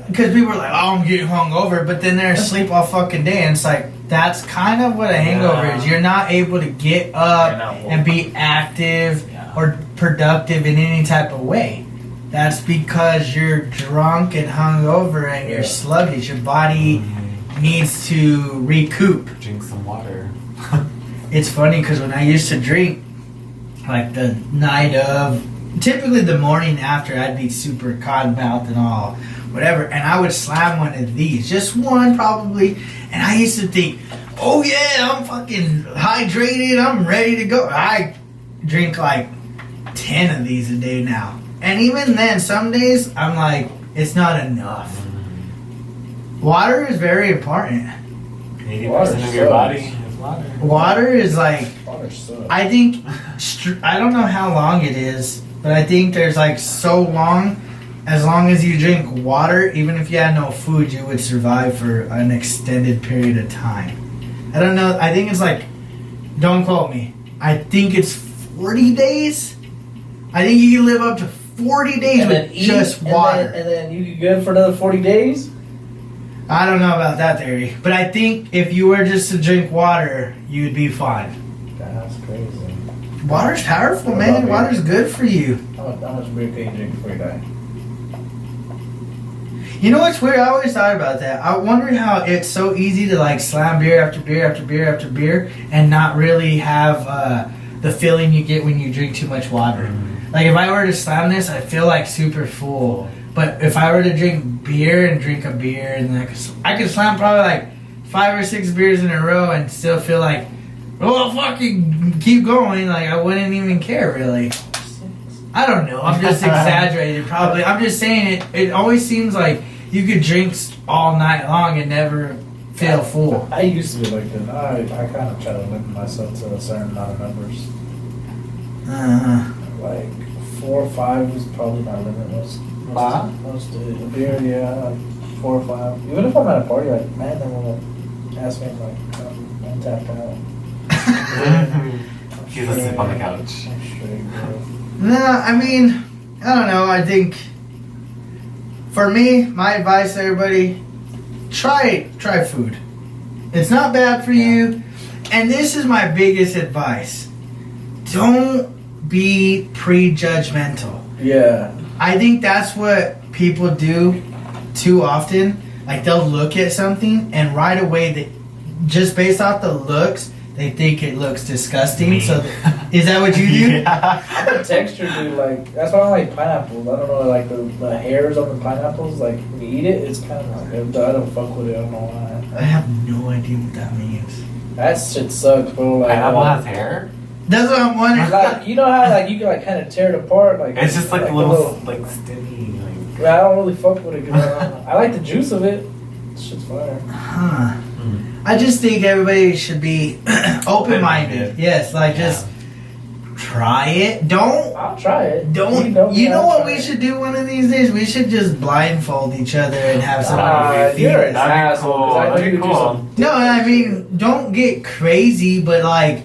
Because people are like, "Oh, I'm getting hungover," but then they're asleep all fucking day, and it's like that's kind of what a hangover is. You're not able to get up You're not woke. and be active Yeah. or productive in any type of way. That's because you're drunk and hungover and you're Yeah. sluggish. Your body needs to recoup. Drink some water. It's funny because when I used to drink, like the night of, typically the morning after, I'd be super cottonmouthed and all, whatever, and I would slam one of these, just one probably, and I used to think, oh yeah, I'm fucking hydrated, I'm ready to go. I drink like 10 of these a day now, and even then, some days I'm like, it's not enough. Water is very important. 80% of your body is water. Water is like, Water sucks. I think, I don't know how long it is, but I think there's like so long, as long as you drink water, even if you had no food, you would survive for an extended period of time. I don't know, I think it's like, don't quote me, I think it's 40 days? I think you can live up to 40 days and then with eat, just water. and then you get good for another 40 days? I don't know about that theory, but I think if you were just to drink water, you'd be fine. That's crazy. Water's powerful, What man. about beer? Water's good for you. How much beer can you drink before you die? You know what's weird? I always thought about that. I wonder how it's so easy to like slam beer after beer after beer after beer and not really have the feeling you get when you drink too much water. Like if I were to slam this, I feel like super full. But if I were to drink beer and drink a beer, and I could slam probably like 5 or 6 beers in a row and still feel like, oh, fucking keep going. Like I wouldn't even care really. I don't know. I'm just exaggerating probably. I'm just saying it always seems like you could drink all night long and never feel full. I used to be like that. I kind of try to limit myself to a certain amount of numbers. Like 4 or 5 was probably my limit. Most beer, yeah, like 4 or 5. Even if I'm at a party, like man, then will ask me like, I'm tapped out. He's asleep on the couch. I'm straight, bro. No, I mean, I don't know. I think for me, my advice to everybody, try food. It's not bad for you. And this is my biggest advice. Don't be prejudgmental. Yeah. I think that's what people do too often. Like they'll look at something and right away, they just based off the looks, they think it looks disgusting. Me. So, is that what you do? Yeah. I'm a texture dude. Like that's why I like pineapples. I don't know, like the hairs on the pineapples. Like when you eat it, it's kind of like I don't fuck with it. I don't know why. I have no idea what that means. That shit sucks, bro. Like Pineapple has hair. That's what I'm wondering. like you know how like you can like kind of tear it apart. Like It's just like a the little like skinny. Like, I don't really fuck with it. 'Cause I like the juice of it. Shit's fire. Huh. I just think everybody should be open-minded. Open-minded. Yes, like just try it. Don't. I'll try it. You know what we should do one of these days? We should just blindfold each other and have some. You're an That'd be asshole. cool. 'Cause I know That'd you be would do cool. some. No, I mean, don't get crazy, but like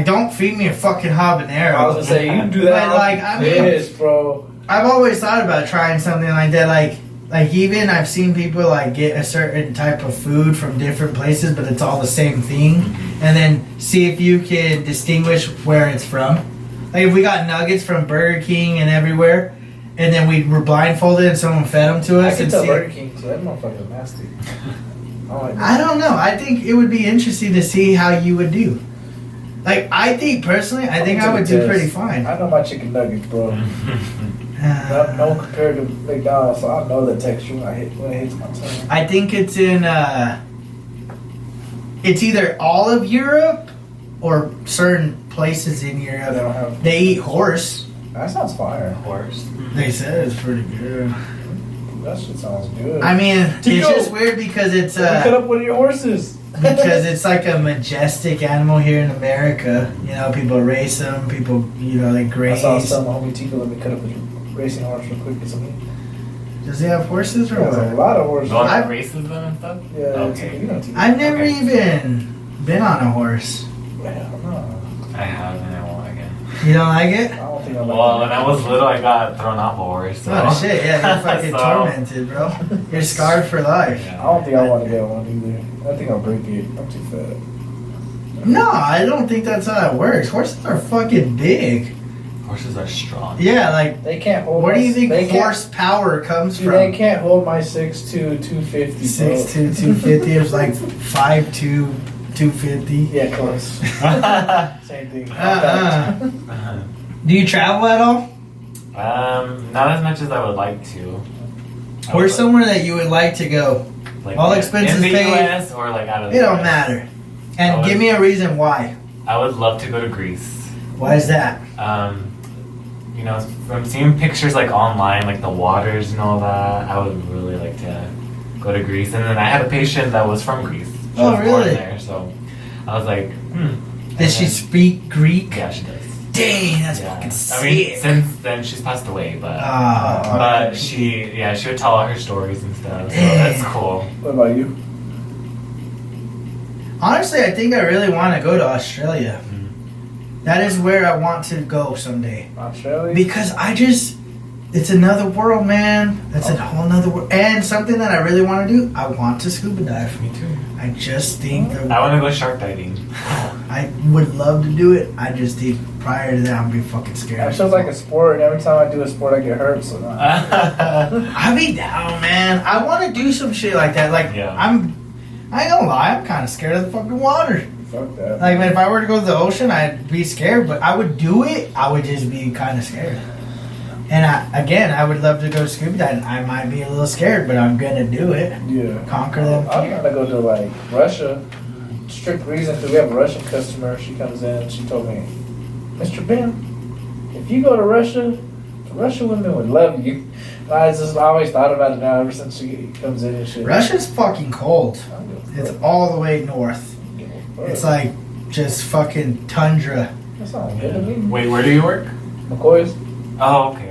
don't feed me a fucking habanero. I was gonna say you can do that. But, like, I mean- pissed, bro. I've always thought about trying something like that. Like even I've seen people like get a certain type of food from different places, but it's all the same thing, and then see if you can distinguish where it's from. Like if we got nuggets from Burger King and everywhere, and then we were blindfolded and someone fed them to I us, can and tell see. Burger King, so that motherfucker's nasty. I don't know. I think it would be interesting to see how you would do. Like I think personally, I think I would do pretty fine. I know my chicken nuggets, bro. No compared to McDonald's, so I know the texture when it hits my tongue. I think it's in. It's either all of Europe or certain places in Europe. They don't have. They eat horse. That sounds fire. Horse. They said it's pretty good. That shit sounds good. I mean, it's Tico. just weird because it's cut up one of your horses. because it's like a majestic animal here in America. You know, people race them. People, they I graze. saw some homie Tico let me cut up a racing horse real quick. Get some meat. Does he have horses or There's a what? lot of horses. The one I- that races them and stuff? Yeah, Okay. Tico, you know Tico. I've never Okay. even been on a horse. Hell no. I have and I won't again. You don't like it? I don't think I'm Well, when I was little, I got thrown off a horse. So. Oh shit! Yeah, you're fucking So- tormented, bro. You're scarred for life. I don't think I want to get one either. I think I'll break it. I'm too fat. No, I don't think that's how it works. Horses are fucking big. Horses are strong. Yeah, like They can't hold. where do my- you think they can't- horsepower comes Dude, they from? can't hold my 6'2", 250. 6'2", 250 is like 5'2", 250. Yeah, close. Same thing. Do you travel at all? Not as much as I would like to. Where's somewhere that you would like to go? Like all expenses in the paid? US or like out of the It don't US? matter. And Oh, give me a reason why. I would love to go to Greece. Why is that? From seeing pictures like online, like the waters and all that, I would really like to go to Greece. And then I had a patient that was from Greece. She Oh, was born really? there, so I was like, Does she speak Greek? Yeah, she does. Dang, that's Yeah. fucking sick. I mean, since then she's passed away, but Ah, she would tell all her stories and stuff. So Dang. that's cool. What about you? honestly, I think I really want to go to Australia. That is where I want to go someday. Australia? Because it's another world, man. That's a whole nother world. And something that I really want to do, I want to scuba dive. Me too. I just think I want to go shark diving. I would love to do it. I just think prior to that, I'm be fucking scared. That feels like a sport, and every time I do a sport, I get hurt. So I be down, man. I want to do some shit like that. Like Yeah. I ain't gonna lie, I'm kind of scared of the fucking water. fuck that. Like if I were to go to the ocean, I'd be scared, but I would do it. I would just be kind of scared. And I would love to go scuba diving. I might be a little scared, but I'm gonna do it. Yeah. Conquer them. I'm gonna go to like Russia. Strict reason because we have a Russian customer. She comes in. She told me, Mr. Ben, if you go to Russia, the Russian women would love you. And I always thought about it now ever since she comes in and shit. Russia's fucking cold. I don't give a It's fuck. all the way north. I don't give a fuck. It's like just fucking tundra. That sounds good to me. Wait, where do you work? McCoy's? Oh, okay.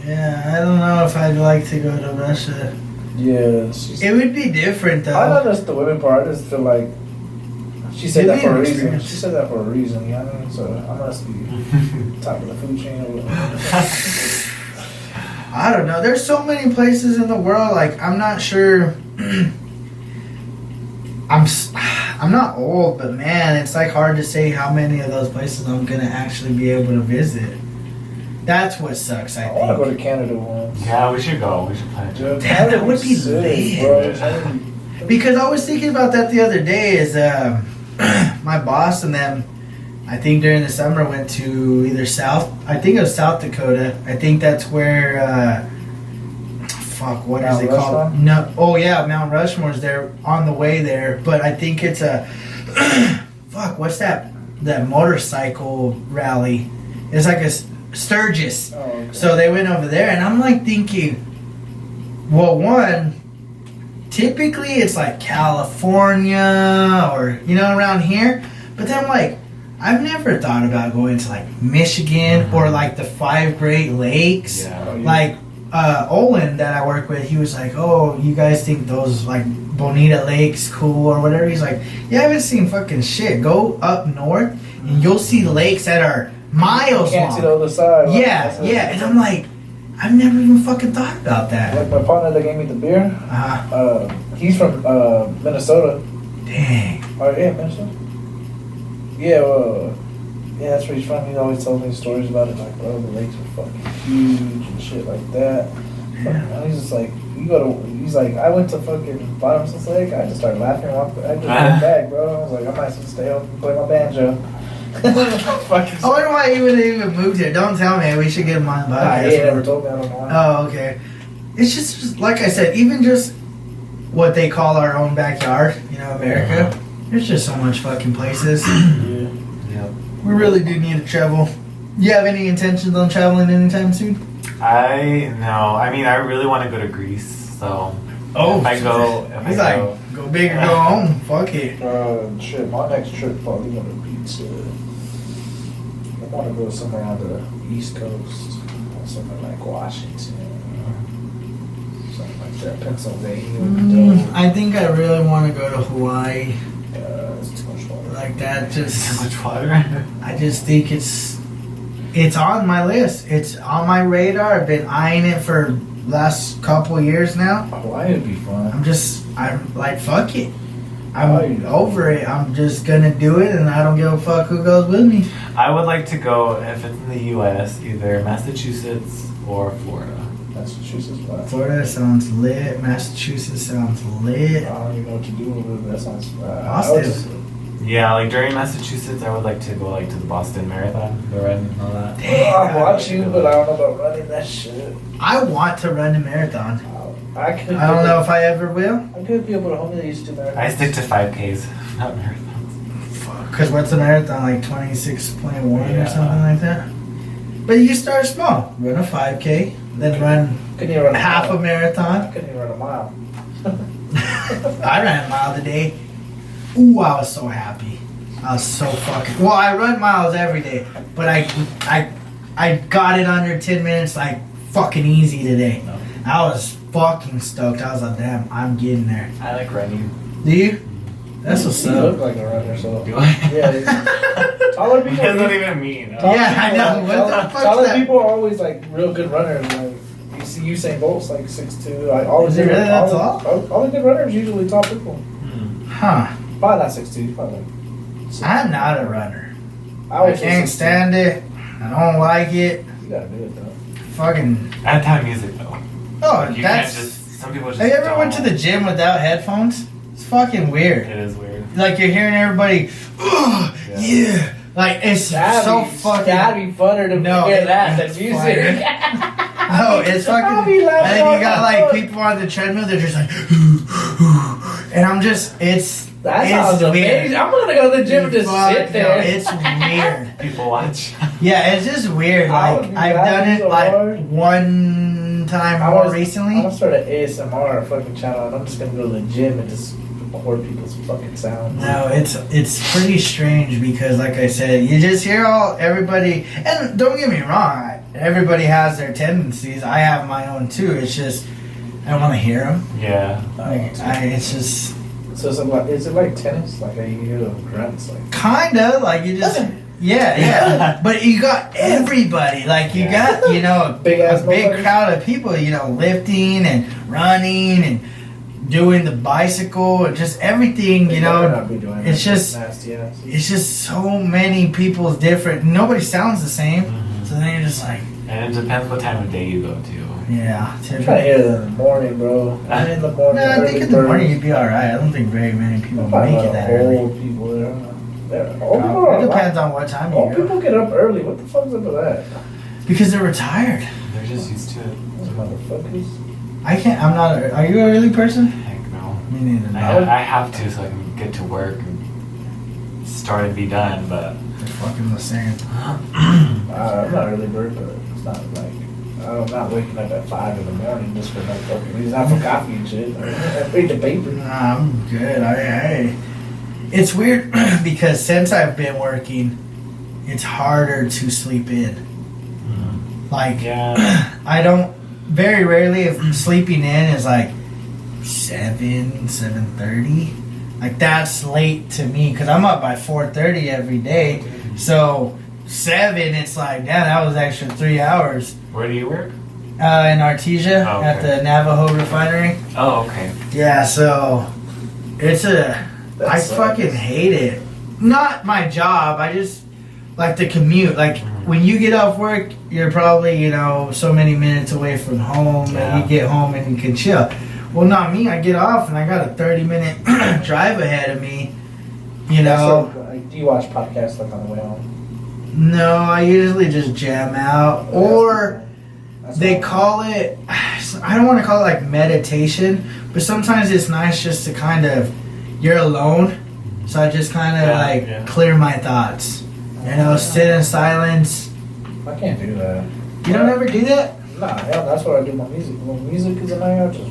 Yeah, I don't know if I'd like to go to Russia. Yeah. She's, It would be different I though. not just the women part. I just feel like she said It'd that be for a an reason. experience. She said that for a reason. You know what I mean? So I must be top of the food chain. Or whatever. I don't know. There's so many places in the world. Like I'm not sure. I'm not old, but man, it's like hard to say how many of those places I'm gonna actually be able to visit. That's what sucks, I I want to go think. to Canada once. Yeah, we should go. We should plan a trip. Damn, that would be sick, lit. bro. That'd be- Because I was thinking about that the other day. Is my boss and them, I think during the summer went to either I think it was South Dakota. I think that's where. Fuck, what is Mount it called? Rushmore? No, oh yeah, Mount Rushmore's there on the way there. But I think it's a fuck. What's that? That motorcycle rally? It's like a Sturgis. Oh, okay. So they went over there, and I'm like thinking, well, one, typically it's like California or around here, but then I'm like, I've never thought about going to like Michigan or like the 5 Great Lakes. Yeah. Like Olin that I work with, he was like, oh, you guys think those like Bonita Lakes cool or whatever? He's like, yeah, I haven't seen fucking shit. Go up north and you'll see lakes that are miles You can't long. see the other side. Like, Yeah, that's yeah, and I'm like, I've never even fucking thought about that. Like my partner that gave me the beer, he's from Minnesota. Dang. Oh yeah, Minnesota. Yeah, yeah, that's where he's from. He always tells me stories about it. Like, bro, the lakes are fucking huge and shit like that. And he's just like, he's like, I went to fucking Bottomless Lake. I just started laughing. I just went back, bro. I was like, I might as well stay home and play my banjo. I wonder why he would even moved here. Don't tell me. We should get him on the podcast. He never told me. I don't know why. Oh, okay. It's just like I said, even just what they call our own backyard, America. There's just so much fucking places. Yeah. Yep. We really do need to travel. You have any intentions on traveling anytime soon? I mean, I really want to go to Greece. So Oh, if I go, he's like, go big or go home. Fuck it. Shit, my next trip probably gonna be to. I want to go somewhere on the East Coast, somewhere like Washington, something like that. Pennsylvania. I think I really want to go to Hawaii. It's too much water. Like that, too just much water. I just think it's on my list. It's on my radar. I've been eyeing it for last couple years now. Hawaii would be fun. I'm like, fuck it. I'm over it. I'm just gonna do it, and I don't give a fuck who goes with me. I would like to go, if it's in the U.S., either Massachusetts or Florida. Massachusetts, what? Florida sounds lit. Massachusetts sounds lit. I don't even know what to do with it. That sounds. Boston. Yeah, like during Massachusetts, I would like to go like to the Boston Marathon, the run and all that. I'll watch you, but I don't know about running that shit. I want to run a marathon. I don't know if I ever will. I could be able to homie that used to marathons. I stick to 5Ks, not marathons. Because what's a marathon, like 26.1 Yeah. or something like that? But you start small. Run a 5K, then run Couldn't even run half a I marathon. couldn't even run a mile. I ran a mile today. Ooh, I was so happy. I was so fucking... Well, I run miles every day, but I got it under 10 minutes like fucking easy today. No. I was fucking stoked. I was like, damn, I'm getting there. I like running. Do you? That's what's You look up. like a runner, so. Do I? Yeah. Taller What people. does that even mean? Yeah, I know. What the fuck's Taller that? people are always like real good runners. Like you see Usain Bolt's like 6'2". Like all Is the he good- really that all- tall? All the good runners usually tall people. Huh. Probably not 6'2". Probably. I'm not a runner. I always can't say 6'2". stand it. I don't like it. You gotta do it though. Fucking... Anti music though. Oh, You that's... can't just. Some people just. Have you ever don't. went to the gym without headphones? It's fucking weird. It is weird. Like you're hearing everybody, "Ugh, yeah. Like it's so fucking. That'd be funner to No, hear that than it's music. No, it's I'll fucking. be laughing And then you on got my like phone. people on the treadmill. They're just like, and I'm just. It's. That it's sounds weird. amazing. I'm gonna go to the gym and just Fuck, sit there. no, it's weird. People watch. Yeah, it's just weird. I Like would be I've done laughing it so like hard. one time I'm more gonna recently. start an ASMR fucking channel, and I'm just gonna go to the gym and just record people's fucking sounds. No, it's pretty strange because, like I said, you just hear everybody, and don't get me wrong, everybody has their tendencies. I have my own too. It's just I don't want to hear them. Yeah. It's just So is it like tennis? Like you hear the grunts? Like kinda like you just yeah. But you got everybody. Like you got Big ass a big motherfuckers. crowd of people. Lifting and running and doing the bicycle and just everything. they better not be doing it's that. just. Nasty ass. It's just so many people's different. Nobody sounds the same. Mhm. So then you're just like, And it depends what time of day you go to. Yeah. I'm trying to hear it in the morning, bro. I'm in the morning. No, I think in the morning you'd be alright. I don't think very many people make it that early. Old people there. Old people are It depends on what time you Old go. people get up early. What the fuck's up with that? Because they're retired. They're just used to it. Those motherfuckers. I can't. I'm not. Are you an early person? Heck no. Me neither. I have to so I can get to work and start and be done, but They're fucking the same. I'm not early bird, but it's not like I'm not waking up at 5 in the morning just for no fucking reason. Not for coffee and shit. I read the paper. Nah, I'm good. It's weird because since I've been working, it's harder to sleep in. Like, yeah. I don't. Very rarely, if sleeping in is like 7:30. Like that's late to me because I'm up by 4:30 every day. So 7, it's like, damn, that was extra 3 hours. Where do you work? In Artesia at the Navajo refinery. Oh, okay. Yeah, so it's I That's fucking hate it. Not my job. I just like the commute. Like when you get off work, you're probably so many minutes away from home, and you get home and you can chill. Well, not me. I get off and I got a 30-minute drive ahead of me. You know. So, like, do you watch podcasts like on the way home? No, I usually just jam out, or they call it. I don't want to call it like meditation, but sometimes it's nice just to kind of you're alone, so I just kind of clear my thoughts. Sit in silence. I can't do that. You don't ever do that? Nah, hell, that's where I do my music. When music is in my just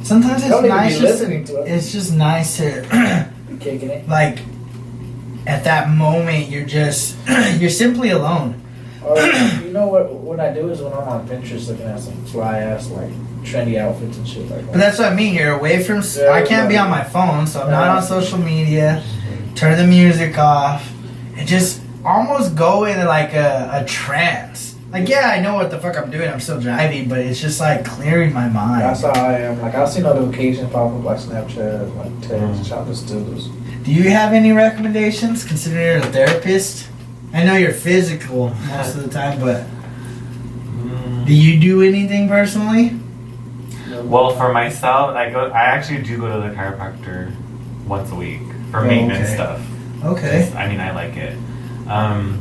Sometimes it's don't even nice. be listening to it. It's just nice to Kicking it. like at that moment you're just you're simply alone. Or, you know what I do is when I'm on Pinterest looking at some fly ass like trendy outfits and shit like that. But that's what I mean. You're away from. I can't be on my phone, so I'm not on social media. Turn the music off and just almost go into like a trance. Like, yeah, I know what the fuck I'm doing. I'm still driving, but it's just like clearing my mind. That's how I am. Like, I'll see notifications pop up like Snapchat, like text. I'll just do this. Do you have any recommendations, considering you're a therapist? I know you're physical most of the time, but do you do anything personally? Well, for myself, I actually do go to the chiropractor once a week for maintenance stuff. Okay. I mean, I like it.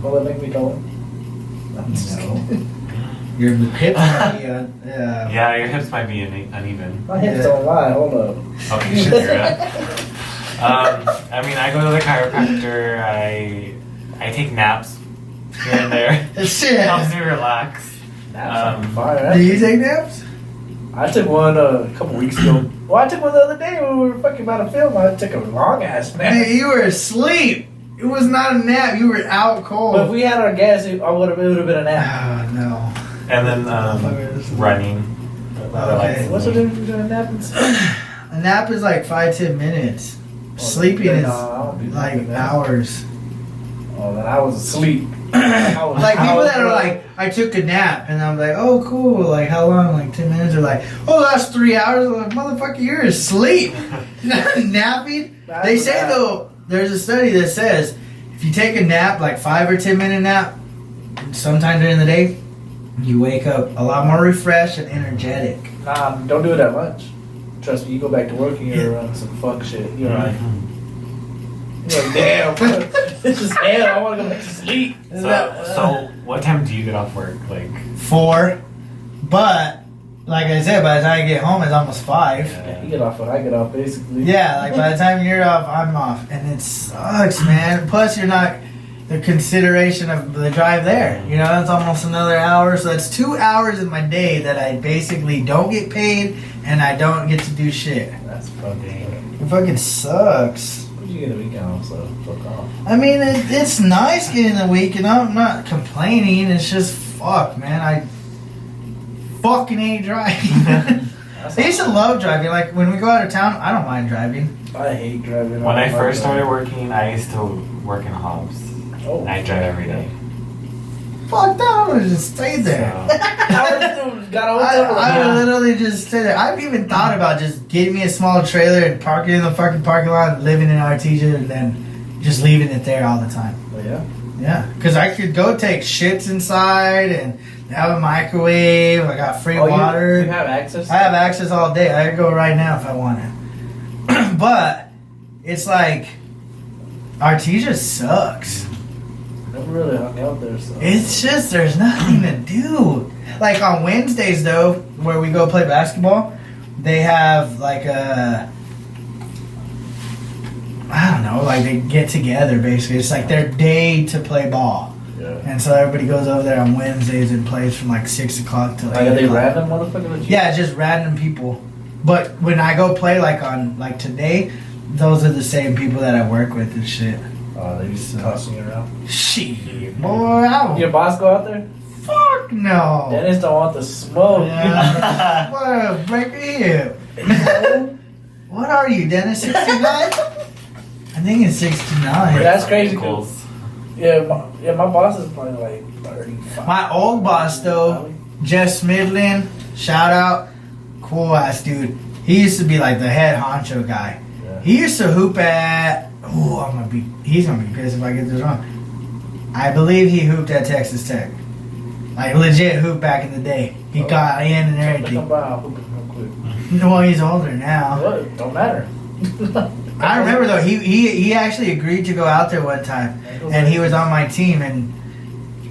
Will it make me go? I'm just kidding. Your hips might be Yeah, your hips might be uneven. My hips don't lie. Hold up. Okay, shit, you're right. I mean, I go to the chiropractor. I take naps here and there. Shit. Helps me relax. Naps on fire. Do you take naps? I took one a couple weeks ago. Well, I took one the other day when we were fucking about to film. I took a long ass nap. Hey, you were asleep. It was not a nap. You were out cold. But if we had our gas, it would have been a nap. Oh, no. And then running. Okay. What's the difference between a nap and sleep? A nap is like 5-10 minutes. Sleeping is I don't do like that. hours. Oh, then I was asleep. Like people that are like, I took a nap, and I'm like, oh, cool. Like, how long? Like 10 minutes? Or like, oh, that's 3 hours. I'm like, motherfucker, you're asleep. Napping? They say, though, there's a study that says if you take a nap, like 5 or 10 minute nap, sometime during the day, you wake up a lot more refreshed and energetic. Nah, don't do it at lunch. Trust me, you go back to work and you're on some fuck shit. You're like, damn, this is hell. I want to go back to sleep. So what time do you get off work? Like 4, but like I said, by the time I get home, it's almost 5. Yeah, you get off when I get off, basically. Yeah, like by the time you're off, I'm off, and it sucks, man. Plus, you're not the consideration of the drive there. That's almost another hour, so that's 2 hours in my day that I basically don't get paid, and I don't get to do shit. That's fucking. It fucking sucks. But you get a weekend off, so fuck off. I mean, it's nice getting the weekend. I'm not complaining. It's just fuck, man. I fucking hate driving. I used to love driving. Like when we go out of town, I don't mind driving. I hate driving. when I first started working, I used to work in Hobbs. Oh. I drive every day. Fuck that, I would just stay there. So, I would literally just stay there. I've even thought about just getting me a small trailer and parking it in the fucking parking lot, living in Artesia, and then just leaving it there all the time. Oh, yeah? Yeah, because I could go take shits inside and they have a microwave. I got free Oh, water. You have access? I have access all day. I could go right now if I wanted. But it's like Artesia sucks. Never really hung out there, so. It's just there's nothing to do. Like on Wednesdays though, where we go play basketball, they have like a I don't know, like they get together basically. It's like their day to play ball. Yeah. And so everybody goes over there on Wednesdays and plays from like 6 o'clock till 8 Like, are they o'clock. random motherfuckers? Yeah, just random people. But when I go play like on like today, those are the same people that I work with and shit. Oh, they just tossing you around. Shit, boy, I don't. Your boss go out there? Fuck no. Dennis don't want the smoke. Yeah. What, break your hip. What are you, Dennis? 69? I think it's 69. That's crazy. Ankles. Yeah, my boss is probably like 35. My old boss though, Jeff Smidlin, shout out, cool ass dude. He used to be like the head honcho guy. Yeah. He used to hoop at. Oh, he's gonna be pissed if I get this wrong. I believe he hooped at Texas Tech. Like legit hoop back in the day. He got in and everything. No, he's older now. What? Don't matter. I remember though, he actually agreed to go out there one time, and he was on my team. And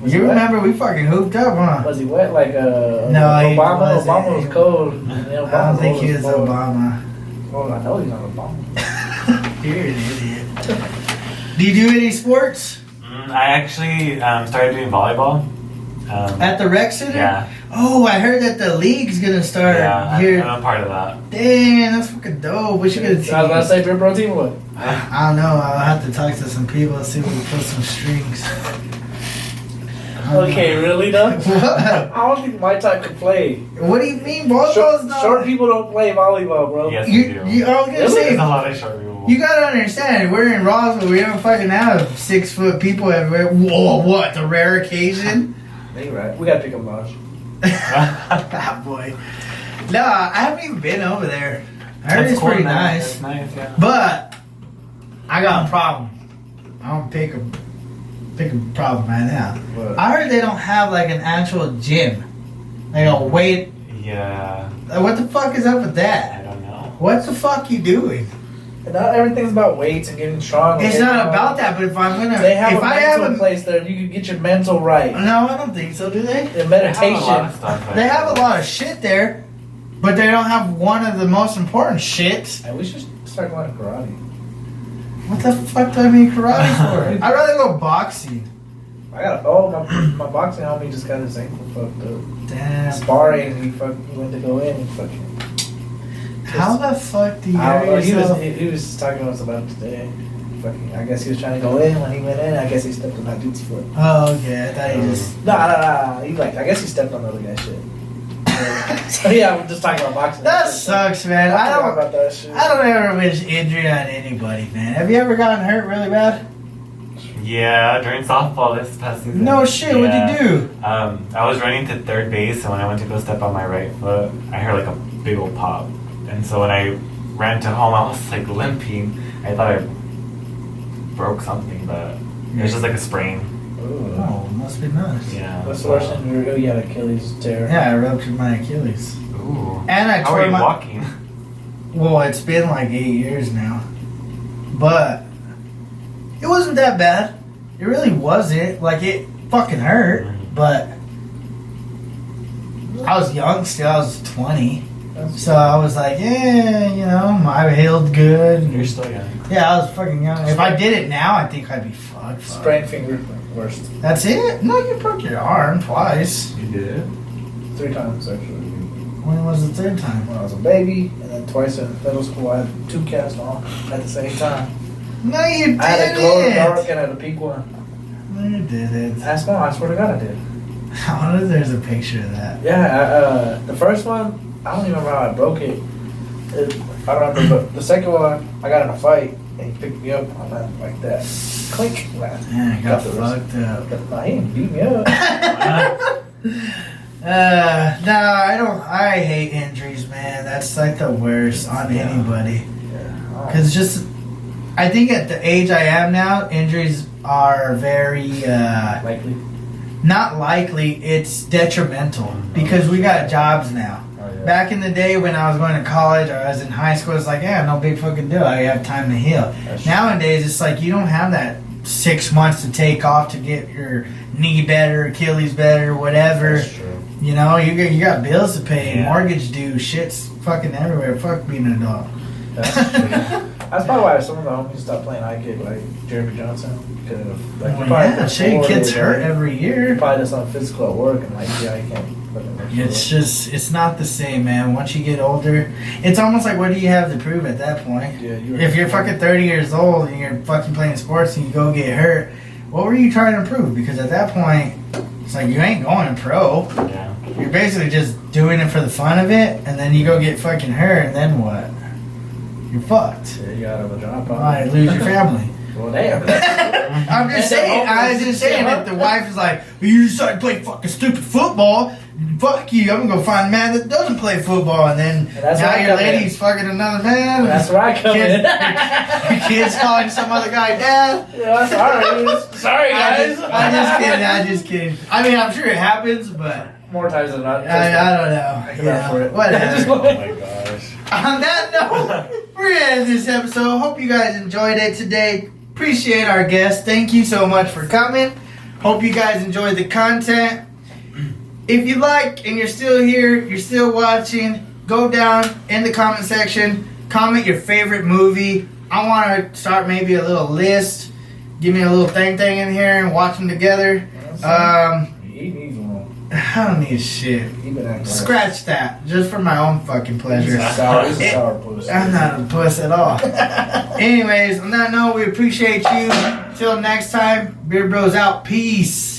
Was you he remember we fucking hooped up, huh? Was he wet like No, he Obama? wasn't. Obama was cold. And then I don't think Obama he was cold. Obama. Oh, I know he's not Obama. You're an idiot. Do you do any sports I actually started doing volleyball. at the rec center? Yeah. Oh, I heard that the league's gonna start Yeah, here. I'm a part of that. Damn, that's fucking dope. We should get a team. I was about to say pure protein or what? I don't know. I'll have to talk to some people, see if we can pull some strings. Okay, really though? What? I don't think my type could play. What do you mean? Volleyball's not. Short people don't play volleyball, bro. Yes, You, we do. you, I was gonna Really? say, There's a lot of short people. you gotta understand, we're in Roswell. We don't fucking have 6 foot people everywhere. Whoa, what? The rare occasion? They right. We gotta pick up Lodge. Ah, boy. No, I haven't even been over there. I heard That's it's cool, pretty man. nice. It's nice, yeah. But I got a problem. I don't pick a problem right now. But I heard they don't have like an actual gym. Like a weight. Yeah, What the fuck is up with I that? don't know. What the fuck you doing? not everything's about weights and getting strong. It's not about that, but if I'm gonna, They have if a I have mental a, place there. You can get your mental right. no, I don't think so. Do they? The They have a lot meditation. of stuff like They have a that. lot of shit there, but they don't have one of the most important shits. And we should start going to karate. What the fuck do I need karate for? I'd rather go boxing. I got my boxing homie just got his ankle fucked up. Damn. Sparring, he went to go in and fucking. How the fuck do you I don't know, hurt yourself? he was talking to us about it today. Fucking, I guess he was trying to go in. When he went in, I guess he stepped on that dude's foot. Oh, okay. I thought you just. Nah. He I guess he stepped on the other guy's shit. So yeah, we're just talking about boxing. That sucks, man. I forgot don't. about that shit. I don't ever wish injury on anybody, man. Have you ever gotten hurt really bad? Yeah, during softball this past season. No shit. Yeah. What'd you do? I was running to third base, and when I went to go step on my right foot, I heard like a big old pop. And so when I ran to home, I was like limping. I thought I broke something, but it was just like a sprain. Ooh. Oh, must be nice. Yeah. What's the worst thing you had Achilles tear? Yeah, I ruptured my Achilles. Ooh. And I How are tore you my. walking? Well, it's been like 8 years now, but it wasn't that bad. It really wasn't. Like it fucking hurt, but I was young still. I was 20, so I was like, yeah, you know, I healed good. You're still young. Yeah, I was fucking young. If I did it now, I think I'd be fucked. Sprained finger, worst. That's it? No, you broke your arm twice. You did? 3 times actually. When was the third time? When I was a baby, and then twice in middle school, I had 2 casts on at the same time. No, you didn't. I had a glow in the dark and I had a pink one. No, you didn't. That's one. I swear to God, I did. I wonder if there's a picture of that. Yeah, the first one, I don't even remember how I broke it. I don't remember, but the second one, I got in a fight, and he picked me up on that like that. Clink. Man, I got the wrist. fucked up. Nah, he didn't beat me up. No, I don't. I hate injuries, man. That's like the worst on anybody. Yeah. Because just, I think at the age I am now, injuries are very Likely. not likely. It's detrimental because we got jobs now. Oh, yeah. Back in the day when I was going to college or I was in high school, it's like, yeah, no big fucking deal. I have time to heal. That's true. Nowadays, it's like you don't have that 6 months to take off to get your knee better, Achilles better, whatever. That's true. You know, you got bills to pay, Yeah. mortgage due, shit's fucking everywhere. Fuck being an adult. That's true. That's probably why some of the homies stopped playing eye kick, like Jeremy Johnson. Because, like, Well, probably yeah, puts shit, forward, kids like, hurt every he year. probably does something physical at work, and like, yeah, I can't fucking make It's just, it's not the same, man. Once you get older, it's almost like, what do you have to prove at that point? Yeah, If you're fucking 30 years old and you're fucking playing sports and you go get hurt, what were you trying to prove? Because at that point, it's like you ain't going pro. Yeah. You're basically just doing it for the fun of it, and then you go get fucking hurt, and then what? You're fucked. Yeah, you got out of a job. You might lose your family. Well, damn. I'm just saying. I was just saying if the wife is like, you decided to play fucking stupid football. Fuck you. I'm gonna go find a man that doesn't play football, and then that's now where I your come in. lady's fucking another man. That's where I come in. Your kid's calling some other guy dad. Yeah, sorry. Sorry, guys. I'm just kidding. I mean, I'm sure it happens, but More times than not. I don't know. I can You vouch know, for it. whatever. Oh my gosh. On that note, we're gonna end this episode. Hope you guys enjoyed it today. Appreciate our guest. Thank you so much for coming. Hope you guys enjoyed the content. If you like and you're still here, you're still watching, go down in the comment section, comment your favorite movie. I want to start maybe a little list. Give me a little thing in here and watch them together. He needs one. I don't need shit. He been acting Scratch that, just for my own fucking pleasure. He's a sour, he's a sour puss. I'm not a puss at all. Anyways, on that note, we appreciate you. Till next time, Beer Bros out. Peace.